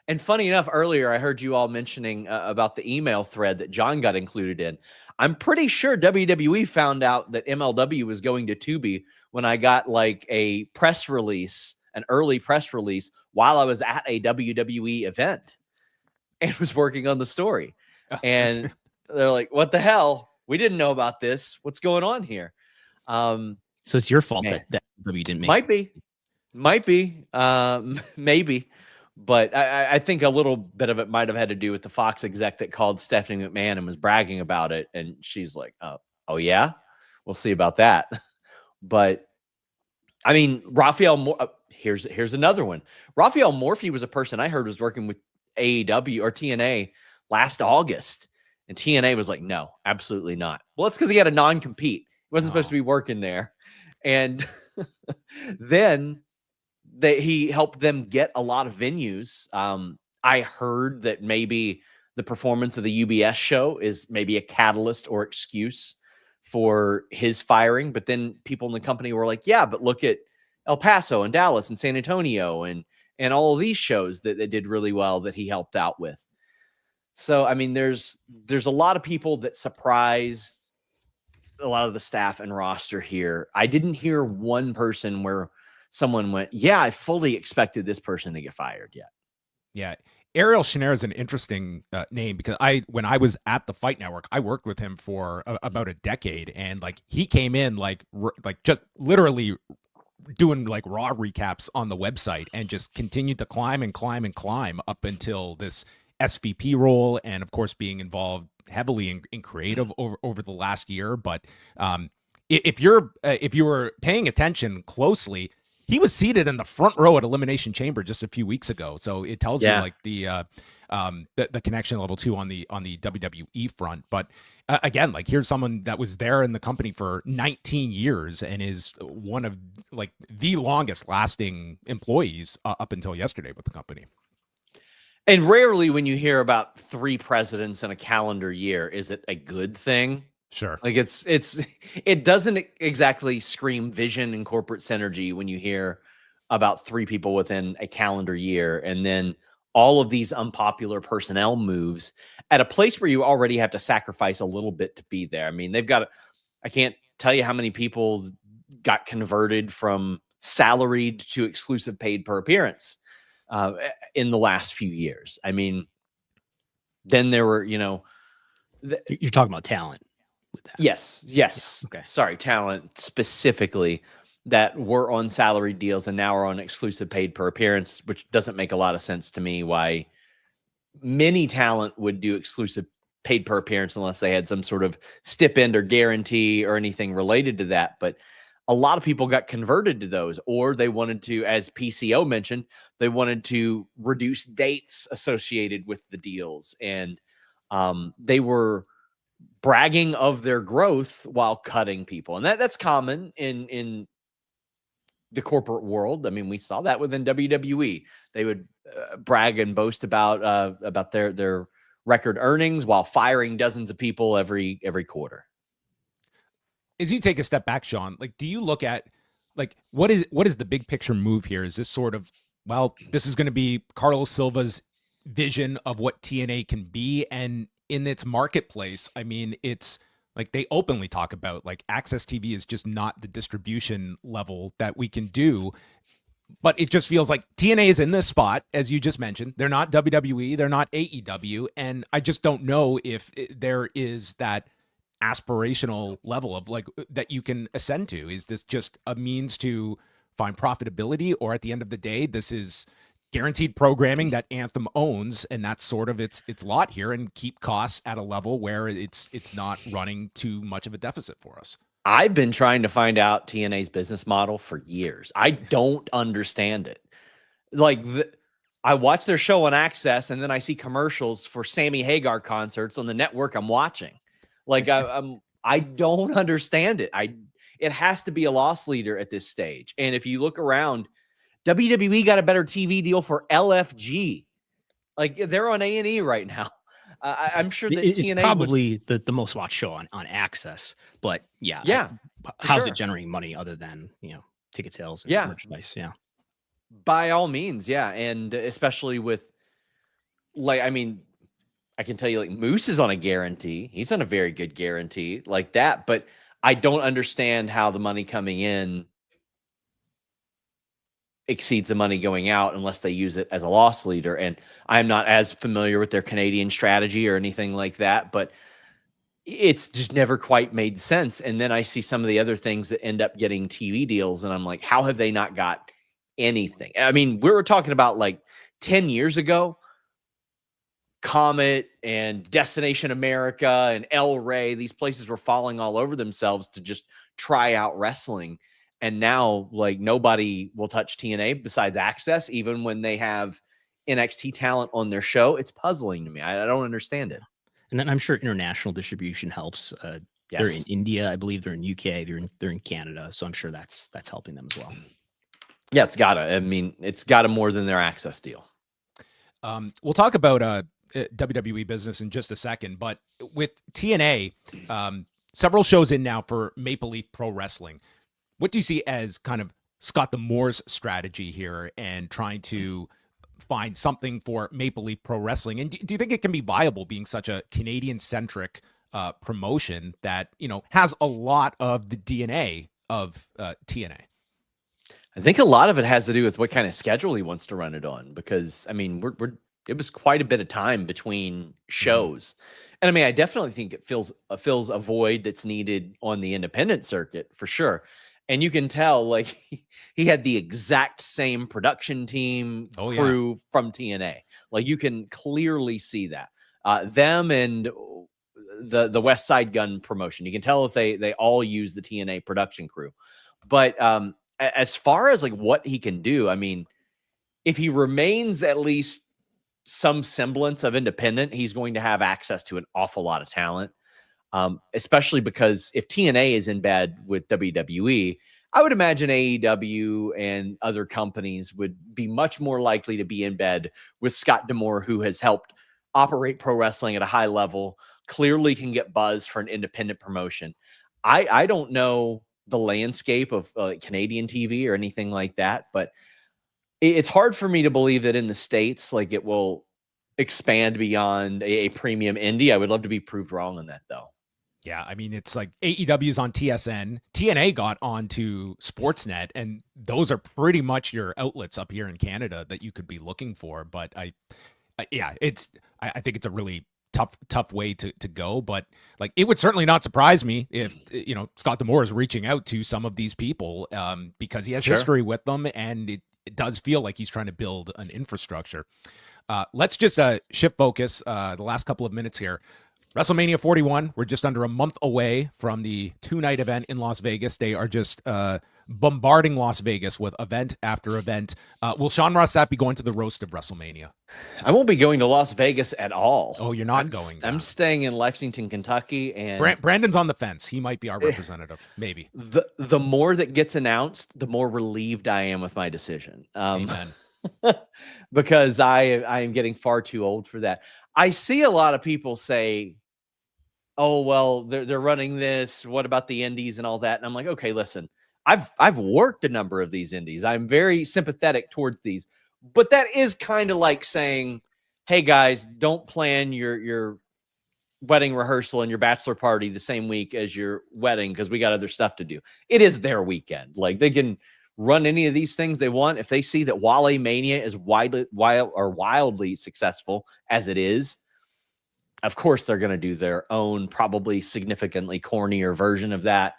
Speaker 8: And funny enough, earlier I heard you all mentioning about the email thread that John got included in. I'm pretty sure WWE found out that MLW was going to Tubi when I got like a press release an early press release while I was at a WWE event and was working on the story. And they're like, what the hell? We didn't know about this. What's going on here?
Speaker 7: So it's your fault that W didn't make
Speaker 8: Might be, maybe. But I think a little bit of it might have had to do with the Fox exec that called Stephanie McMahon and was bragging about it. And she's like, oh yeah, we'll see about that. But I mean, here's another one. Raphael Morphy was a person I heard was working with AEW or TNA last August. And TNA was like, no, absolutely not. Well, it's because he had a non-compete. He wasn't supposed to be working there. And then he helped them get a lot of venues. I heard that maybe the performance of the UBS show is maybe a catalyst or excuse for his firing. But then people in the company were like, yeah, but look at El Paso and Dallas and San Antonio and all of these shows that did really well that he helped out with. So, I mean, there's a lot of people that surprised a lot of the staff and roster here. I didn't hear one person where someone went, yeah, I fully expected this person to get fired yet.
Speaker 6: Yeah. Ariel Schneider is an interesting name because when I was at the Fight Network, I worked with him for about a decade, and like he came in like just literally doing like Raw recaps on the website and just continued to climb and climb and climb up until this SVP role, and of course being involved heavily in creative over the last year. But if you were paying attention closely, he was seated in the front row at Elimination Chamber just a few weeks ago. So it tells you like the connection level too on the WWE front. But again, like here's someone that was there in the company for 19 years and is one of like the longest lasting employees up until yesterday with the company.
Speaker 8: And rarely when you hear about 3 presidents in a calendar year, is it a good thing?
Speaker 6: Sure.
Speaker 8: Like it doesn't exactly scream vision and corporate synergy when you hear about 3 people within a calendar year, and then all of these unpopular personnel moves at a place where you already have to sacrifice a little bit to be there. I mean, I can't tell you how many people got converted from salaried to exclusive paid per appearance in the last few years. I mean, then there were, you're
Speaker 7: talking about talent with that.
Speaker 8: Yes.
Speaker 7: Yeah, okay.
Speaker 8: Sorry, talent specifically that were on salary deals and now are on exclusive paid per appearance, which doesn't make a lot of sense to me why many talent would do exclusive paid per appearance unless they had some sort of stipend or guarantee or anything related to that. But a lot of people got converted to those, or they wanted to, as PCO mentioned, they wanted to reduce dates associated with the deals. And they were bragging of their growth while cutting people. And that's common in the corporate world. I mean, we saw that within WWE. They would brag and boast about their record earnings while firing dozens of people every quarter.
Speaker 6: As you take a step back, Sean, like, do you look at like what is the big picture move here? Is this sort of, well, this is going to be Carlos Silva's vision of what TNA can be, and in its marketplace, I mean, it's like they openly talk about like Access TV is just not the distribution level that we can do. But it just feels like TNA is in this spot, as you just mentioned. They're not WWE, they're not AEW, and I just don't know if there is that aspirational level of like that you can ascend to. Is this just a means to find profitability, or at the end of the day, this is guaranteed programming that Anthem owns, and that's sort of its lot here, and keep costs at a level where it's not running too much of a deficit for us?
Speaker 8: I've been trying to find out TNA's business model for years. I don't understand it. Like I watch their show on Access, and then I see commercials for Sammy Hagar concerts on the network I'm watching. Like I don't understand it. It has to be a loss leader at this stage. And if you look around, WWE got a better TV deal for LFG. Like they're on A&E right now. I'm sure that
Speaker 7: it's
Speaker 8: TNA
Speaker 7: probably the most watched show on Access. But yeah. How's it generating money other than ticket sales and merchandise? Yeah.
Speaker 8: By all means, yeah. And especially with I can tell you, like, Moose is on a guarantee. He's on a very good guarantee like that. But I don't understand how the money coming in exceeds the money going out unless they use it as a loss leader. And I'm not as familiar with their Canadian strategy or anything like that, but it's just never quite made sense. And then I see some of the other things that end up getting TV deals, and I'm like, how have they not got anything? I mean, we were talking about like 10 years ago, Comet and Destination America and El Rey, these places were falling all over themselves to just try out wrestling. And now, like, nobody will touch TNA besides Access, even when they have NXT talent on their show. It's puzzling to me. I don't understand it.
Speaker 7: And then I'm sure international distribution helps.
Speaker 8: Yes.
Speaker 7: They're in India, I believe. They're in UK. They're in Canada. So I'm sure that's helping them as well.
Speaker 8: Yeah, it's gotta. I mean, it's gotta more than their Access deal.
Speaker 6: We'll talk about WWE business in just a second, but with TNA, several shows in now for Maple Leaf Pro Wrestling. What do you see as kind of Scott D'Amore's strategy here and trying to find something for Maple Leaf Pro Wrestling? And do you think it can be viable being such a Canadian-centric promotion that, you know, has a lot of the DNA of TNA?
Speaker 8: I think a lot of it has to do with what kind of schedule he wants to run it on, because I mean, it was quite a bit of time between shows. And I mean, I definitely think it fills a void that's needed on the independent circuit for sure. And you can tell, like, he had the exact same production team crew from TNA. Like, you can clearly see that. Them and the West Side Gun promotion, you can tell if they all use the TNA production crew. But as far as like what he can do, I mean, if he remains at least some semblance of independent, he's going to have access to an awful lot of talent. Especially because if TNA is in bed with WWE, I would imagine AEW and other companies would be much more likely to be in bed with Scott D'Amore, who has helped operate pro wrestling at a high level, clearly can get buzz for an independent promotion. I don't know the landscape of Canadian TV or anything like that, but it's hard for me to believe that in the States, like, it will expand beyond a premium indie. I would love to be proved wrong on that, though.
Speaker 6: Yeah, I mean, it's like AEW's on TSN, TNA got onto Sportsnet, and those are pretty much your outlets up here in Canada that you could be looking for. But I think it's a really tough way to go. But like, it would certainly not surprise me if, you know, Scott D'Amore is reaching out to some of these people because he has history with them, and it does feel like he's trying to build an infrastructure. Let's just shift focus the last couple of minutes here. WrestleMania 41, we're just under a month away from the 2-night event in Las Vegas. They are just bombarding Las Vegas with event after event. Will Sean Ross Sapp be going to the roast of WrestleMania?
Speaker 8: I won't be going to Las Vegas at all.
Speaker 6: Oh, you're not going?
Speaker 8: I'm staying in Lexington, Kentucky. And
Speaker 6: Brandon's on the fence. He might be our representative, maybe.
Speaker 8: The more that gets announced, the more relieved I am with my decision.
Speaker 6: Amen.
Speaker 8: Because I am getting far too old for that. I see a lot of people say, oh, well, they're running this. What about the indies and all that? And I'm like, okay, listen, I've worked a number of these indies. I'm very sympathetic towards these, but that is kind of like saying, hey guys, don't plan your wedding rehearsal and your bachelor party the same week as your wedding, because we got other stuff to do. It is their weekend. Like, they can run any of these things they want. If they see that Wale Mania is wildly successful as it is, of course they're going to do their own, probably significantly cornier version of that.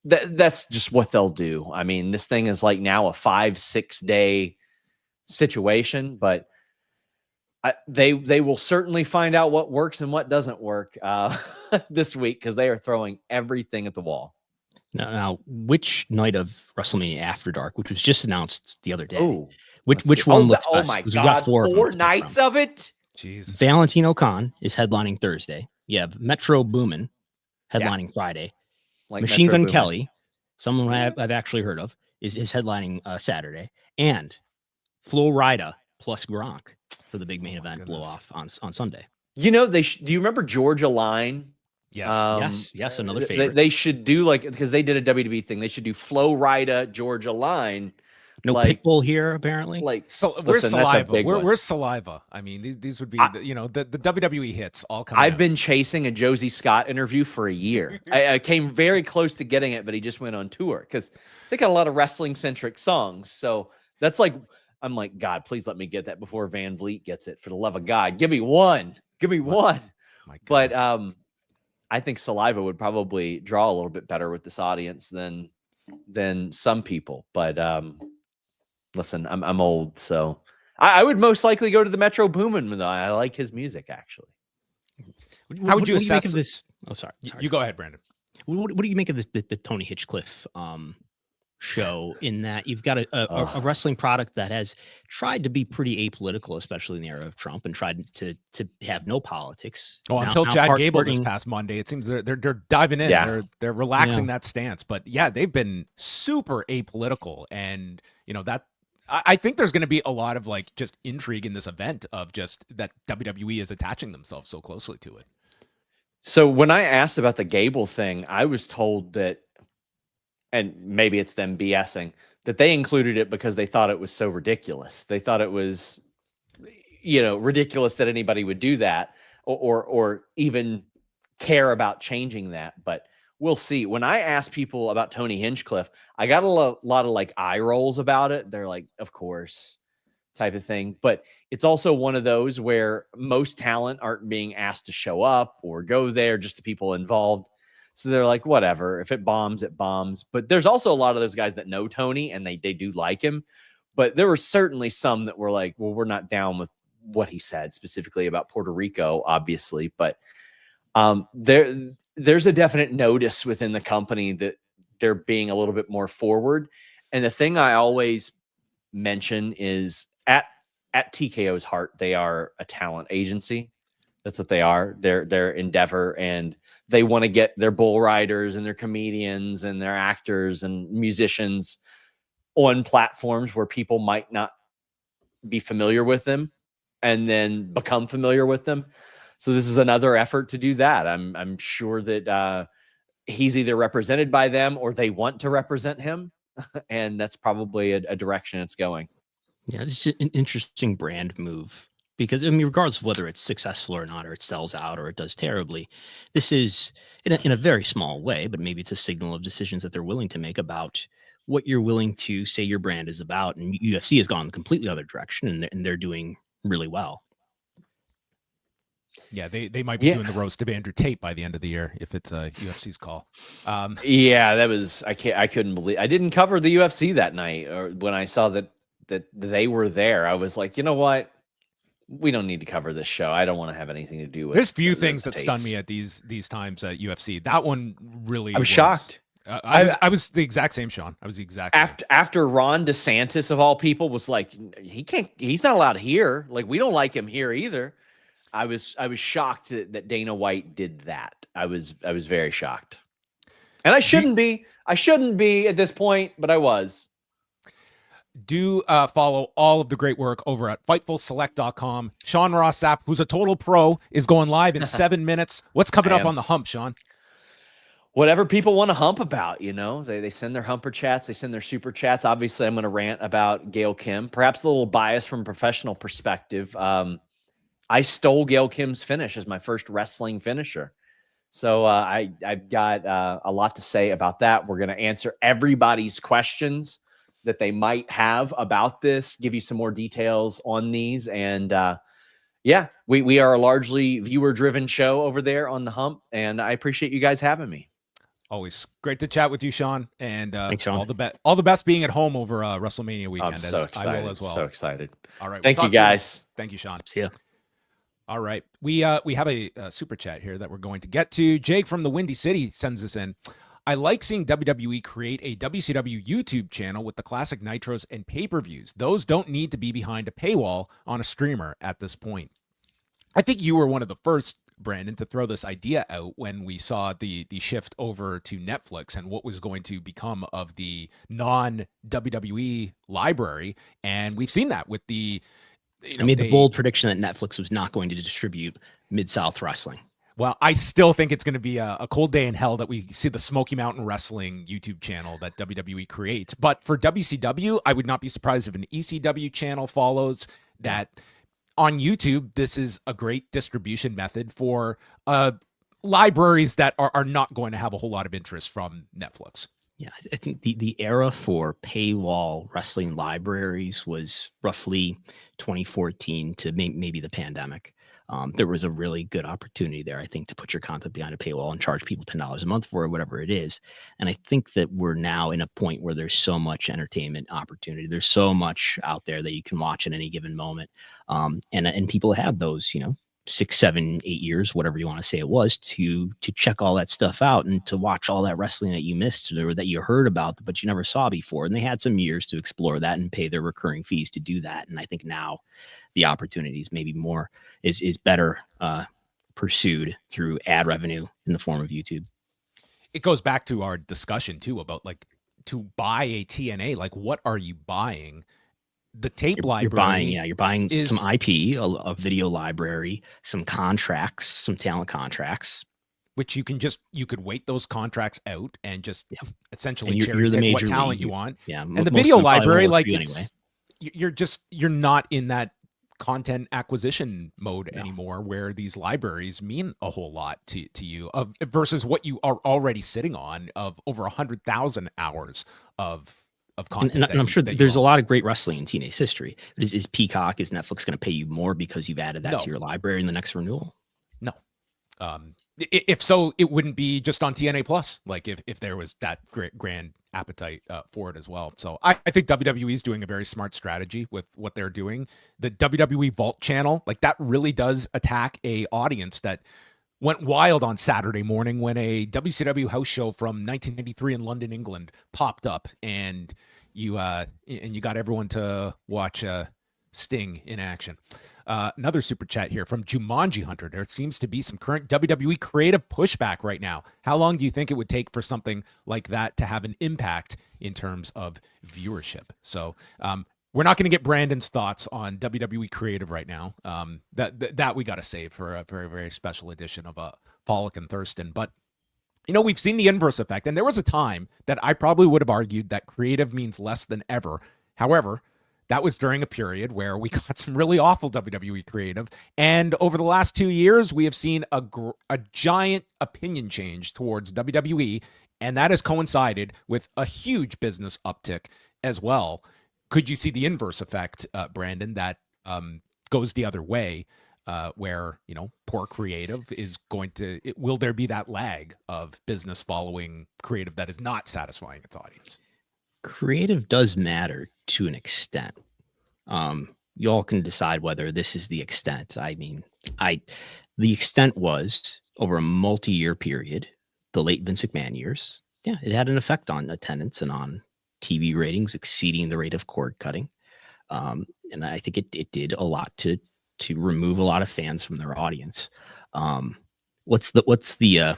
Speaker 8: That's just what they'll do. I mean, this thing is like now a 5-6 day situation, but they will certainly find out what works and what doesn't work this week, because they are throwing everything at the wall.
Speaker 7: Now, which night of WrestleMania After Dark, which was just announced the other day,
Speaker 8: Oh,
Speaker 7: which one looks
Speaker 8: oh
Speaker 7: best?
Speaker 8: my
Speaker 7: Because
Speaker 8: God,
Speaker 7: we got four
Speaker 8: nights of it.
Speaker 6: Jesus.
Speaker 7: Valentino Khan is headlining Thursday. You have Metro Boomin headlining Friday.
Speaker 8: Like
Speaker 7: Machine
Speaker 8: Metro
Speaker 7: Gun
Speaker 8: Boomin.
Speaker 7: Kelly, someone I've actually heard of, is headlining Saturday. And Flo Rida plus Gronk for the big main event blow off on Sunday.
Speaker 8: You know, do you remember Georgia Line?
Speaker 6: Yes.
Speaker 7: Yes, another favorite.
Speaker 8: They should do, like, because they did a WWE thing. They should do Flo Rida, Georgia Line,
Speaker 7: No Pitbull here, apparently.
Speaker 6: Where's Saliva? Where's Saliva? I mean, these would be the WWE hits all coming
Speaker 8: I've
Speaker 6: out.
Speaker 8: been chasing a Josie Scott interview for a year. I came very close to getting it, but he just went on tour because they got a lot of wrestling centric songs. So that's I'm like, God, please let me get that before Van Vliet gets it. For the love of God, give me one. But I think Saliva would probably draw a little bit better with this audience than some people. But listen, I'm old, so I would most likely go to the Metro Boomin. Though I like his music, actually.
Speaker 6: How would you assess
Speaker 7: make of this? Oh, sorry.
Speaker 6: You go ahead, Brandon.
Speaker 7: What do you make of this the Tony Hinchcliffe show? In that you've got a wrestling product that has tried to be pretty apolitical, especially in the era of Trump, and tried to have no politics.
Speaker 6: Until Chad Gable this past Monday, it seems they're diving in. Yeah. They're relaxing that stance. But yeah, they've been super apolitical, and that. I think there's going to be a lot of just intrigue in this event of just that WWE is attaching themselves so closely to it.
Speaker 8: So when I asked about the Gable thing, I was told that, and maybe it's them BSing, that they included it because they thought it was so ridiculous. They thought it was, ridiculous that anybody would do that or even care about changing that. But we'll see. When I asked people about Tony Hinchcliffe, I got a lot of eye rolls about it. They're like, of course, type of thing. But it's also one of those where most talent aren't being asked to show up or go there, just the people involved. So they're like, whatever. If it bombs, it bombs. But there's also a lot of those guys that know Tony and they do like him. But there were certainly some that were like, well, we're not down with what he said specifically about Puerto Rico, obviously. But there's a definite notice within the company that they're being a little bit more forward. And the thing I always mention is at TKO's heart, they are a talent agency. That's what they are. Their endeavor, and they want to get their bull riders and their comedians and their actors and musicians on platforms where people might not be familiar with them and then become familiar with them. So this is another effort to do that. I'm sure that he's either represented by them or they want to represent him. And that's probably a direction it's going.
Speaker 7: Yeah, it's an interesting brand move because, regardless of whether it's successful or not, or it sells out or it does terribly, this is in a very small way, but maybe it's a signal of decisions that they're willing to make about what you're willing to say your brand is about. And UFC has gone the completely other direction, and they're doing really well.
Speaker 6: Yeah, they might be doing the roast of Andrew Tate by the end of the year if it's UFC's call.
Speaker 8: Yeah, that was I couldn't believe I didn't cover the UFC that night, or when I saw that they were there, I was like, you know what? We don't need to cover this show. I don't want to have anything to do with.
Speaker 6: There's few things that stun me at these times at UFC. That one really.
Speaker 8: I was shocked.
Speaker 6: I was the exact same, Sean. I was the exact same.
Speaker 8: After Ron DeSantis of all people was like, he's not allowed here. Like, we don't like him here either. I was shocked that Dana White did that. I was very shocked. And I shouldn't be at this point, but I was.
Speaker 6: Do follow all of the great work over at FightfulSelect.com. Sean Ross Sapp, who's a total pro, is going live in 7 minutes. What's coming up on the hump, Sean?
Speaker 8: Whatever people want to hump about, they send their humper chats, they send their super chats. Obviously, I'm going to rant about Gail Kim, perhaps a little biased from a professional perspective. I stole Gail Kim's finish as my first wrestling finisher. So I've got a lot to say about that. We're going to answer everybody's questions that they might have about this, give you some more details on these. And we are a largely viewer-driven show over there on the hump, and I appreciate you guys having me.
Speaker 6: Always great to chat with you, Sean. And
Speaker 7: thanks, Sean.
Speaker 6: all the best being at home over WrestleMania weekend.
Speaker 8: I'm so excited.
Speaker 6: I will as well.
Speaker 8: So excited.
Speaker 6: All right.
Speaker 8: Thank you, guys.
Speaker 6: Soon. Thank you, Sean.
Speaker 7: See ya.
Speaker 6: All right. We have a super chat here that we're going to get to. Jake from the Windy City sends this in. I like seeing WWE create a WCW YouTube channel with the classic nitros and pay-per-views. Those don't need to be behind a paywall on a streamer at this point. I think you were one of the first, Brandon, to throw this idea out when we saw the shift over to Netflix and what was going to become of the non-WWE library. And we've seen that with the...
Speaker 7: I made the bold prediction that Netflix was not going to distribute Mid-South wrestling.
Speaker 6: Well, I still think it's going to be a cold day in hell that we see the Smoky Mountain Wrestling YouTube channel that WWE creates. But for WCW, I would not be surprised if an ECW channel follows that. On YouTube, this is a great distribution method for libraries that are not going to have a whole lot of interest from Netflix.
Speaker 7: Yeah, I think the era for paywall wrestling libraries was roughly 2014 to maybe the pandemic. There was a really good opportunity there, I think, to put your content behind a paywall and charge people $10 a month for it, whatever it is. And I think that we're now in a point where there's so much entertainment opportunity. There's so much out there that you can watch at any given moment. And people have those, 6, 7, 8 years, whatever you want to say it was, to check all that stuff out and to watch all that wrestling that you missed or that you heard about, but you never saw before. And they had some years to explore that and pay their recurring fees to do that. And I think now the opportunities maybe more is better pursued through ad revenue in the form of YouTube.
Speaker 6: It goes back to our discussion too about like to buy a TNA, like what are you buying? The tape library.
Speaker 7: You're buying some IP, a video library, some contracts, some talent contracts,
Speaker 6: which you could wait those contracts out and just essentially
Speaker 7: cherry pick
Speaker 6: what talent you want.
Speaker 7: Yeah,
Speaker 6: and the video library, like you're not in that content acquisition mode anymore, where these libraries mean a whole lot to you versus what you are already sitting on of over 100,000 hours of content.
Speaker 7: And I'm sure there's a lot of great wrestling in teenage history. Is Peacock, is Netflix going to pay you more because you've added that to your library in the next renewal?
Speaker 6: No. If so, it wouldn't be just on TNA Plus. Like if there was that grand appetite for it as well. So I think WWE is doing a very smart strategy with what they're doing. The WWE Vault channel, like that really does attack a audience that went wild on Saturday morning when a WCW house show from 1993 in London, England popped up, and you got everyone to watch Sting in action. Another super chat here from Jumanji Hunter. There seems to be some current WWE creative pushback right now. How long do you think it would take for something like that to have an impact in terms of viewership? So we're not going to get Brandon's thoughts on WWE creative right now. That we got to save for a very, very special edition of Pollock and Thurston. But, we've seen the inverse effect. And there was a time that I probably would have argued that creative means less than ever. However, that was during a period where we got some really awful WWE creative. And over the last 2 years, we have seen a giant opinion change towards WWE. And that has coincided with a huge business uptick as well. Could you see the inverse effect, Brandon, that goes the other way, where, poor creative is going to, will there be that lag of business following creative that is not satisfying its audience?
Speaker 7: Creative does matter to an extent. You all can decide whether this is the extent. I mean, the extent was over a multi-year period, the late Vince McMahon years. Yeah, it had an effect on attendance and on TV ratings exceeding the rate of cord cutting. And I think it did a lot to remove a lot of fans from their audience. What's the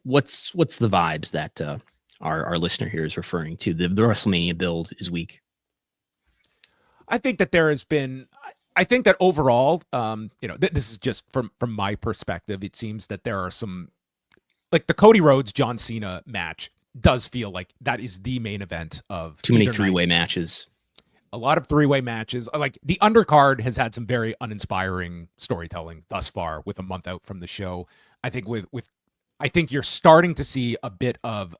Speaker 7: vibes that our listener here is referring to? The WrestleMania build is weak.
Speaker 6: I think that there has been, I think that overall, this is just from my perspective, it seems that there are some, like the Cody Rhodes John Cena match does feel like that is the main event of
Speaker 7: too many three-way matches.
Speaker 6: A lot of three-way matches. Like the undercard has had some very uninspiring storytelling thus far with a month out from the show. I think I think you're starting to see a bit of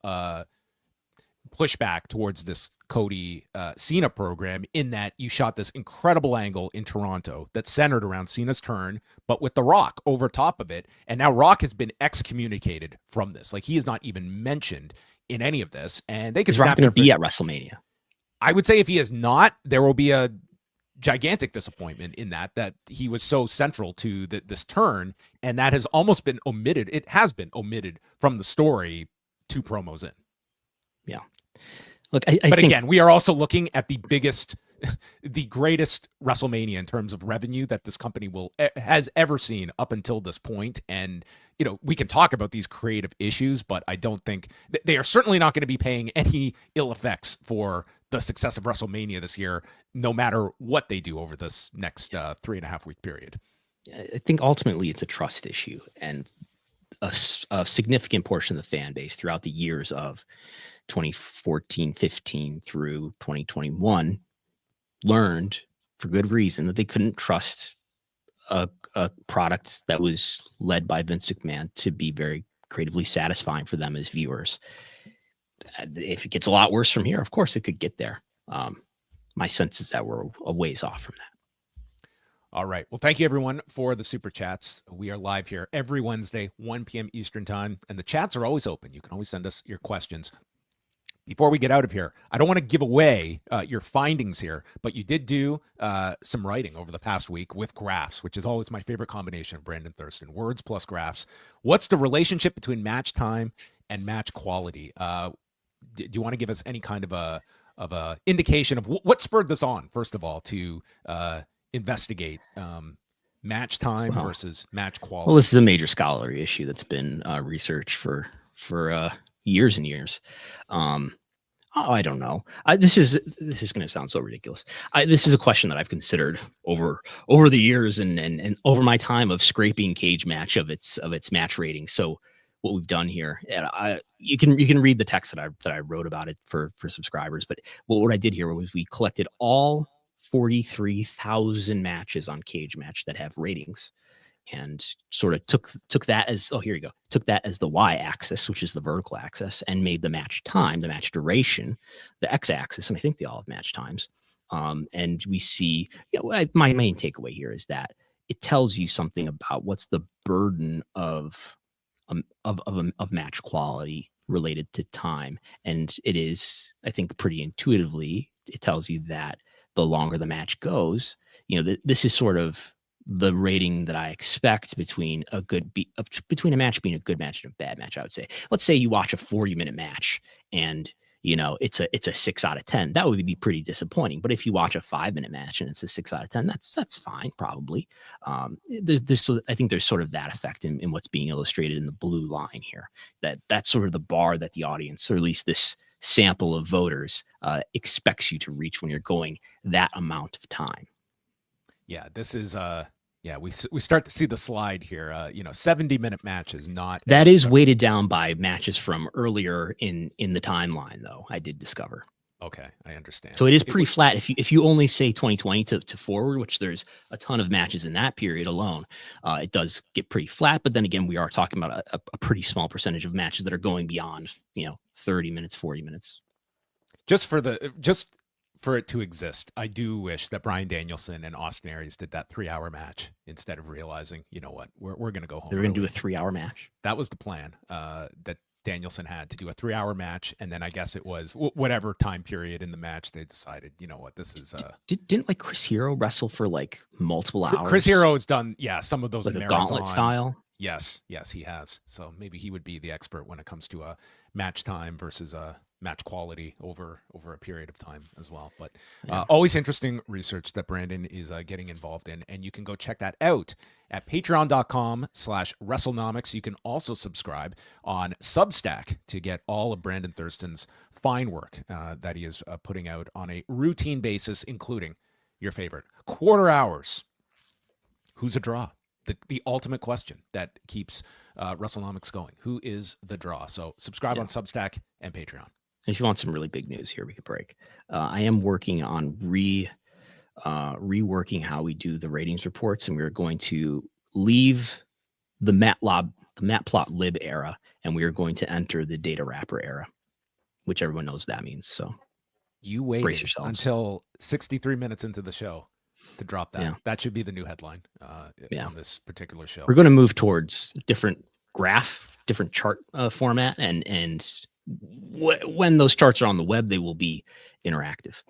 Speaker 6: pushback towards this Cody Cena program, in that you shot this incredible angle in Toronto that centered around Cena's turn, but with The Rock over top of it. And now Rock has been excommunicated from this. Like, he is not even mentioned in any of this. And they could
Speaker 7: snap going to be at WrestleMania.
Speaker 6: I would say if he is not, there will be a gigantic disappointment in that he was so central to this turn, and that has almost been omitted. It has been omitted from the story 2 promos in.
Speaker 7: Yeah. Look, I
Speaker 6: but
Speaker 7: think,
Speaker 6: again, we are also looking at the biggest, the greatest WrestleMania in terms of revenue that this company has ever seen up until this point. And, we can talk about these creative issues, but I don't think they are certainly not going to be paying any ill effects for the success of WrestleMania this year, no matter what they do over this next 3.5 week period.
Speaker 7: I think ultimately it's a trust issue. And a significant portion of the fan base throughout the years of 2014, 15 through 2021 learned for good reason that they couldn't trust a product that was led by Vince McMahon to be very creatively satisfying for them as viewers. If it gets a lot worse from here, of course it could get there. My sense is that we're a ways off from that.
Speaker 6: All right. Well, thank you everyone for the super chats. We are live here every Wednesday, 1 p.m. Eastern time, and the chats are always open. You can always send us your questions. Before we get out of here, I don't want to give away your findings here, but you did do some writing over the past week with graphs, which is always my favorite combination of Brandon Thurston. Words plus graphs. What's the relationship between match time and match quality? Do you want to give us any kind of a indication of what spurred this on, first of all, to investigate match time versus match quality?
Speaker 7: Well, this is a major scholarly issue that's been researched for years and years. I don't know. This is going to sound so ridiculous. This is a question that I've considered over the years and over my time of scraping Cage Match of its match rating. So what we've done here, and you can read the text that I wrote about it for subscribers. But what I did here was we collected all 43,000 matches on Cage Match that have ratings, and sort of took that as took that as the y-axis, which is the vertical axis, and made the match time, the match duration, the x-axis, and I think they all have match times. And we see, my main takeaway here is that it tells you something about what's the burden of match quality related to time, and it is, I think, pretty intuitively, it tells you that the longer the match goes, this is sort of the rating that I expect between a match being a good match and a bad match. I would say, let's say you watch a 40-minute match and it's a 6 out of 10. That would be pretty disappointing. But if you watch a 5-minute match and it's a 6 out of 10, that's fine, probably. I think there's sort of that effect in what's being illustrated in the blue line here. That's sort of the bar that the audience, or at least this sample of voters, expects you to reach when you're going that amount of time.
Speaker 6: Yeah, this is we start to see the slide here. 70-minute matches, not
Speaker 7: that is weighted down by matches from earlier in the timeline, though. I did discover.
Speaker 6: Okay, I understand.
Speaker 7: So it is pretty flat. If you only say 2020 to forward, which there's a ton of matches in that period alone, it does get pretty flat. But then again, we are talking about a pretty small percentage of matches that are going beyond 30 minutes, 40 minutes.
Speaker 6: Just for it to exist, I do wish that Bryan Danielson and Austin Aries did that 3-hour match instead of realizing, we're going to go home.
Speaker 7: They were going to do a 3-hour match.
Speaker 6: That was the plan that Danielson had, to do a 3-hour match, and then I guess it was whatever time period in the match they decided, this is
Speaker 7: didn't Chris Hero wrestle for multiple hours?
Speaker 6: Chris Hero has done some of those
Speaker 7: like marathon, a gauntlet style.
Speaker 6: Yes, he has. So maybe he would be the expert when it comes to a match time versus a match quality over a period of time as well. But always interesting research that Brandon is getting involved in, and you can go check that out at patreon.com/Wrestlenomics. You can also subscribe on Substack to get all of Brandon Thurston's fine work that he is putting out on a routine basis, including your favorite quarter hours. Who's a draw? The ultimate question that keeps Wrestlenomics going. Who is the draw? So subscribe on Substack and Patreon.
Speaker 7: If you want some really big news here, we could break. I am working on reworking how we do the ratings reports, and we're going to leave the Matplotlib era, and we are going to enter the data wrapper era, which everyone knows what that means. So
Speaker 6: you waited until 63 minutes into the show to drop that. Yeah. That should be the new headline on this particular show.
Speaker 7: We're going to move towards different chart format, and when those charts are on the web, they will be interactive.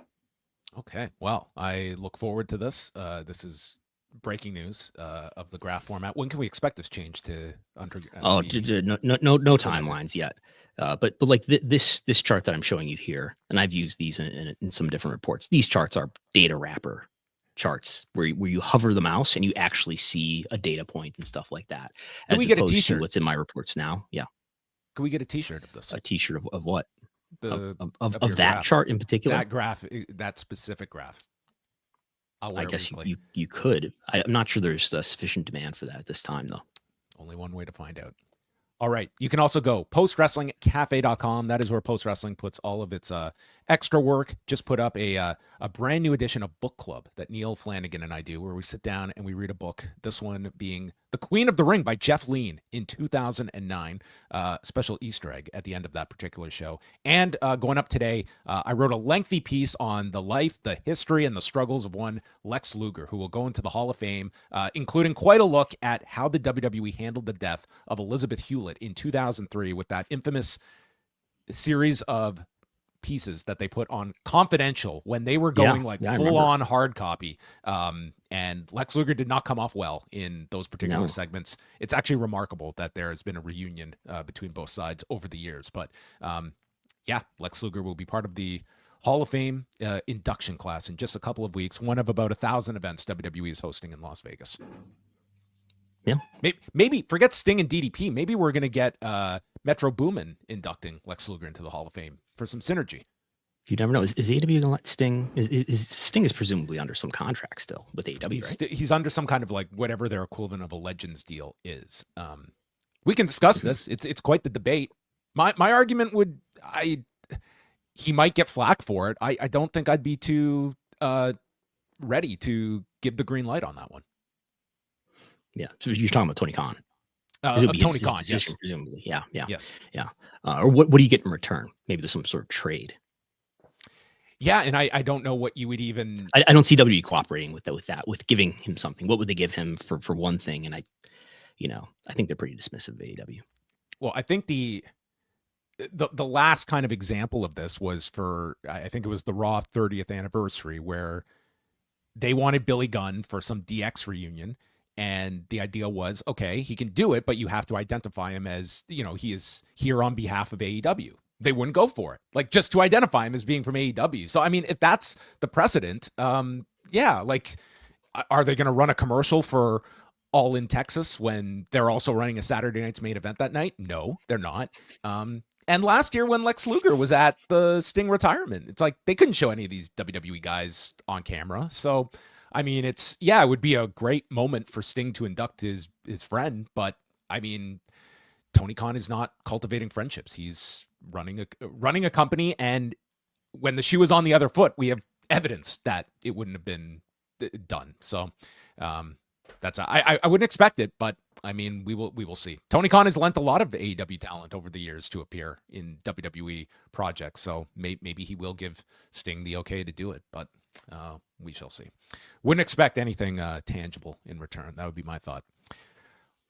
Speaker 6: Okay. Well, I look forward to this. This is breaking news of the graph format. When can we expect this change to no timelines yet. But like this chart that I'm showing you here, and I've used these in some different reports. These charts are data wrapper charts where you hover the mouse and you actually see a data point and stuff like that. Can we get a t-shirt?
Speaker 7: What's in my reports now? Yeah.
Speaker 6: Can we get a t-shirt of this?
Speaker 7: A t-shirt of what?
Speaker 6: Of
Speaker 7: that graph. Chart in particular?
Speaker 6: That graph, that specific graph.
Speaker 7: I guess you could. I'm not sure there's sufficient demand for that at this time, though.
Speaker 6: Only one way to find out. All right. You can also go postwrestlingcafe.com. That is where Post Wrestling puts all of its extra work. Just put up a brand new edition of Book Club that Neil Flanagan and I do, where we sit down and we read a book. This one being The Queen of the Ring by Jeff Lean in 2009. Special Easter egg at the end of that particular show. And going up today, I wrote a lengthy piece on the life, the history, and the struggles of one Lex Luger, who will go into the Hall of Fame, including quite a look at how the WWE handled the death of Elizabeth Hewlett in 2003 with that infamous series of pieces that they put on Confidential when they were going full on hard copy. And Lex Luger did not come off well in those particular segments. It's actually remarkable that there has been a reunion between both sides over the years. But Lex Luger will be part of the Hall of Fame induction class in just a couple of weeks, one of about 1,000 events WWE is hosting in Las Vegas.
Speaker 7: Yeah.
Speaker 6: Maybe forget Sting and DDP. Maybe we're going to get Metro Boomin inducting Lex Luger into the Hall of Fame for some synergy.
Speaker 7: You never know. Is AEW going to let Sting? Sting is presumably under some contract still with AEW, right?
Speaker 6: He's under some kind of like whatever their equivalent of a Legends deal is. We can discuss this. It's quite the debate. My argument he might get flack for it. I don't think I'd be too ready to give the green light on that one.
Speaker 7: Yeah, so you're talking about Tony Khan.
Speaker 6: Tony Khan, yes.
Speaker 7: Presumably. Yeah.
Speaker 6: Yes.
Speaker 7: Yeah. Or what do you get in return? Maybe there's some sort of trade.
Speaker 6: Yeah, and I don't know what you would even...
Speaker 7: I don't see WWE cooperating with that, with giving him something. What would they give him for one thing? And I think they're pretty dismissive of AEW.
Speaker 6: Well, I think the last kind of example of this was for, I think it was the Raw 30th anniversary, where they wanted Billy Gunn for some DX reunion. And the idea was, okay, he can do it, but you have to identify him as, he is here on behalf of AEW. They wouldn't go for it, like just to identify him as being from AEW. So, I mean, if that's the precedent, are they going to run a commercial for All in Texas when they're also running a Saturday Night's Main Event that night? No, they're not. And last year when Lex Luger was at the Sting retirement, it's like they couldn't show any of these WWE guys on camera. So, I mean, it would be a great moment for Sting to induct his friend, but I mean, Tony Khan is not cultivating friendships. He's running a company, and when the shoe is on the other foot, we have evidence that it wouldn't have been done. So that's I wouldn't expect it, but I mean, we will see. Tony Khan has lent a lot of AEW talent over the years to appear in WWE projects, so maybe he will give Sting the okay to do it, but we shall see. Wouldn't expect anything tangible in return. That would be my thought.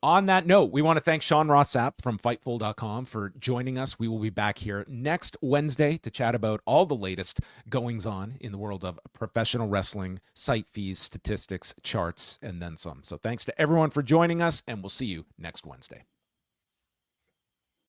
Speaker 6: On that note, we want to thank Sean Ross Sapp from Fightful.com for joining us. We will be back here next Wednesday to chat about all the latest goings on in the world of professional wrestling, site fees, statistics, charts, and then some. So thanks to everyone for joining us, and we'll see you next Wednesday.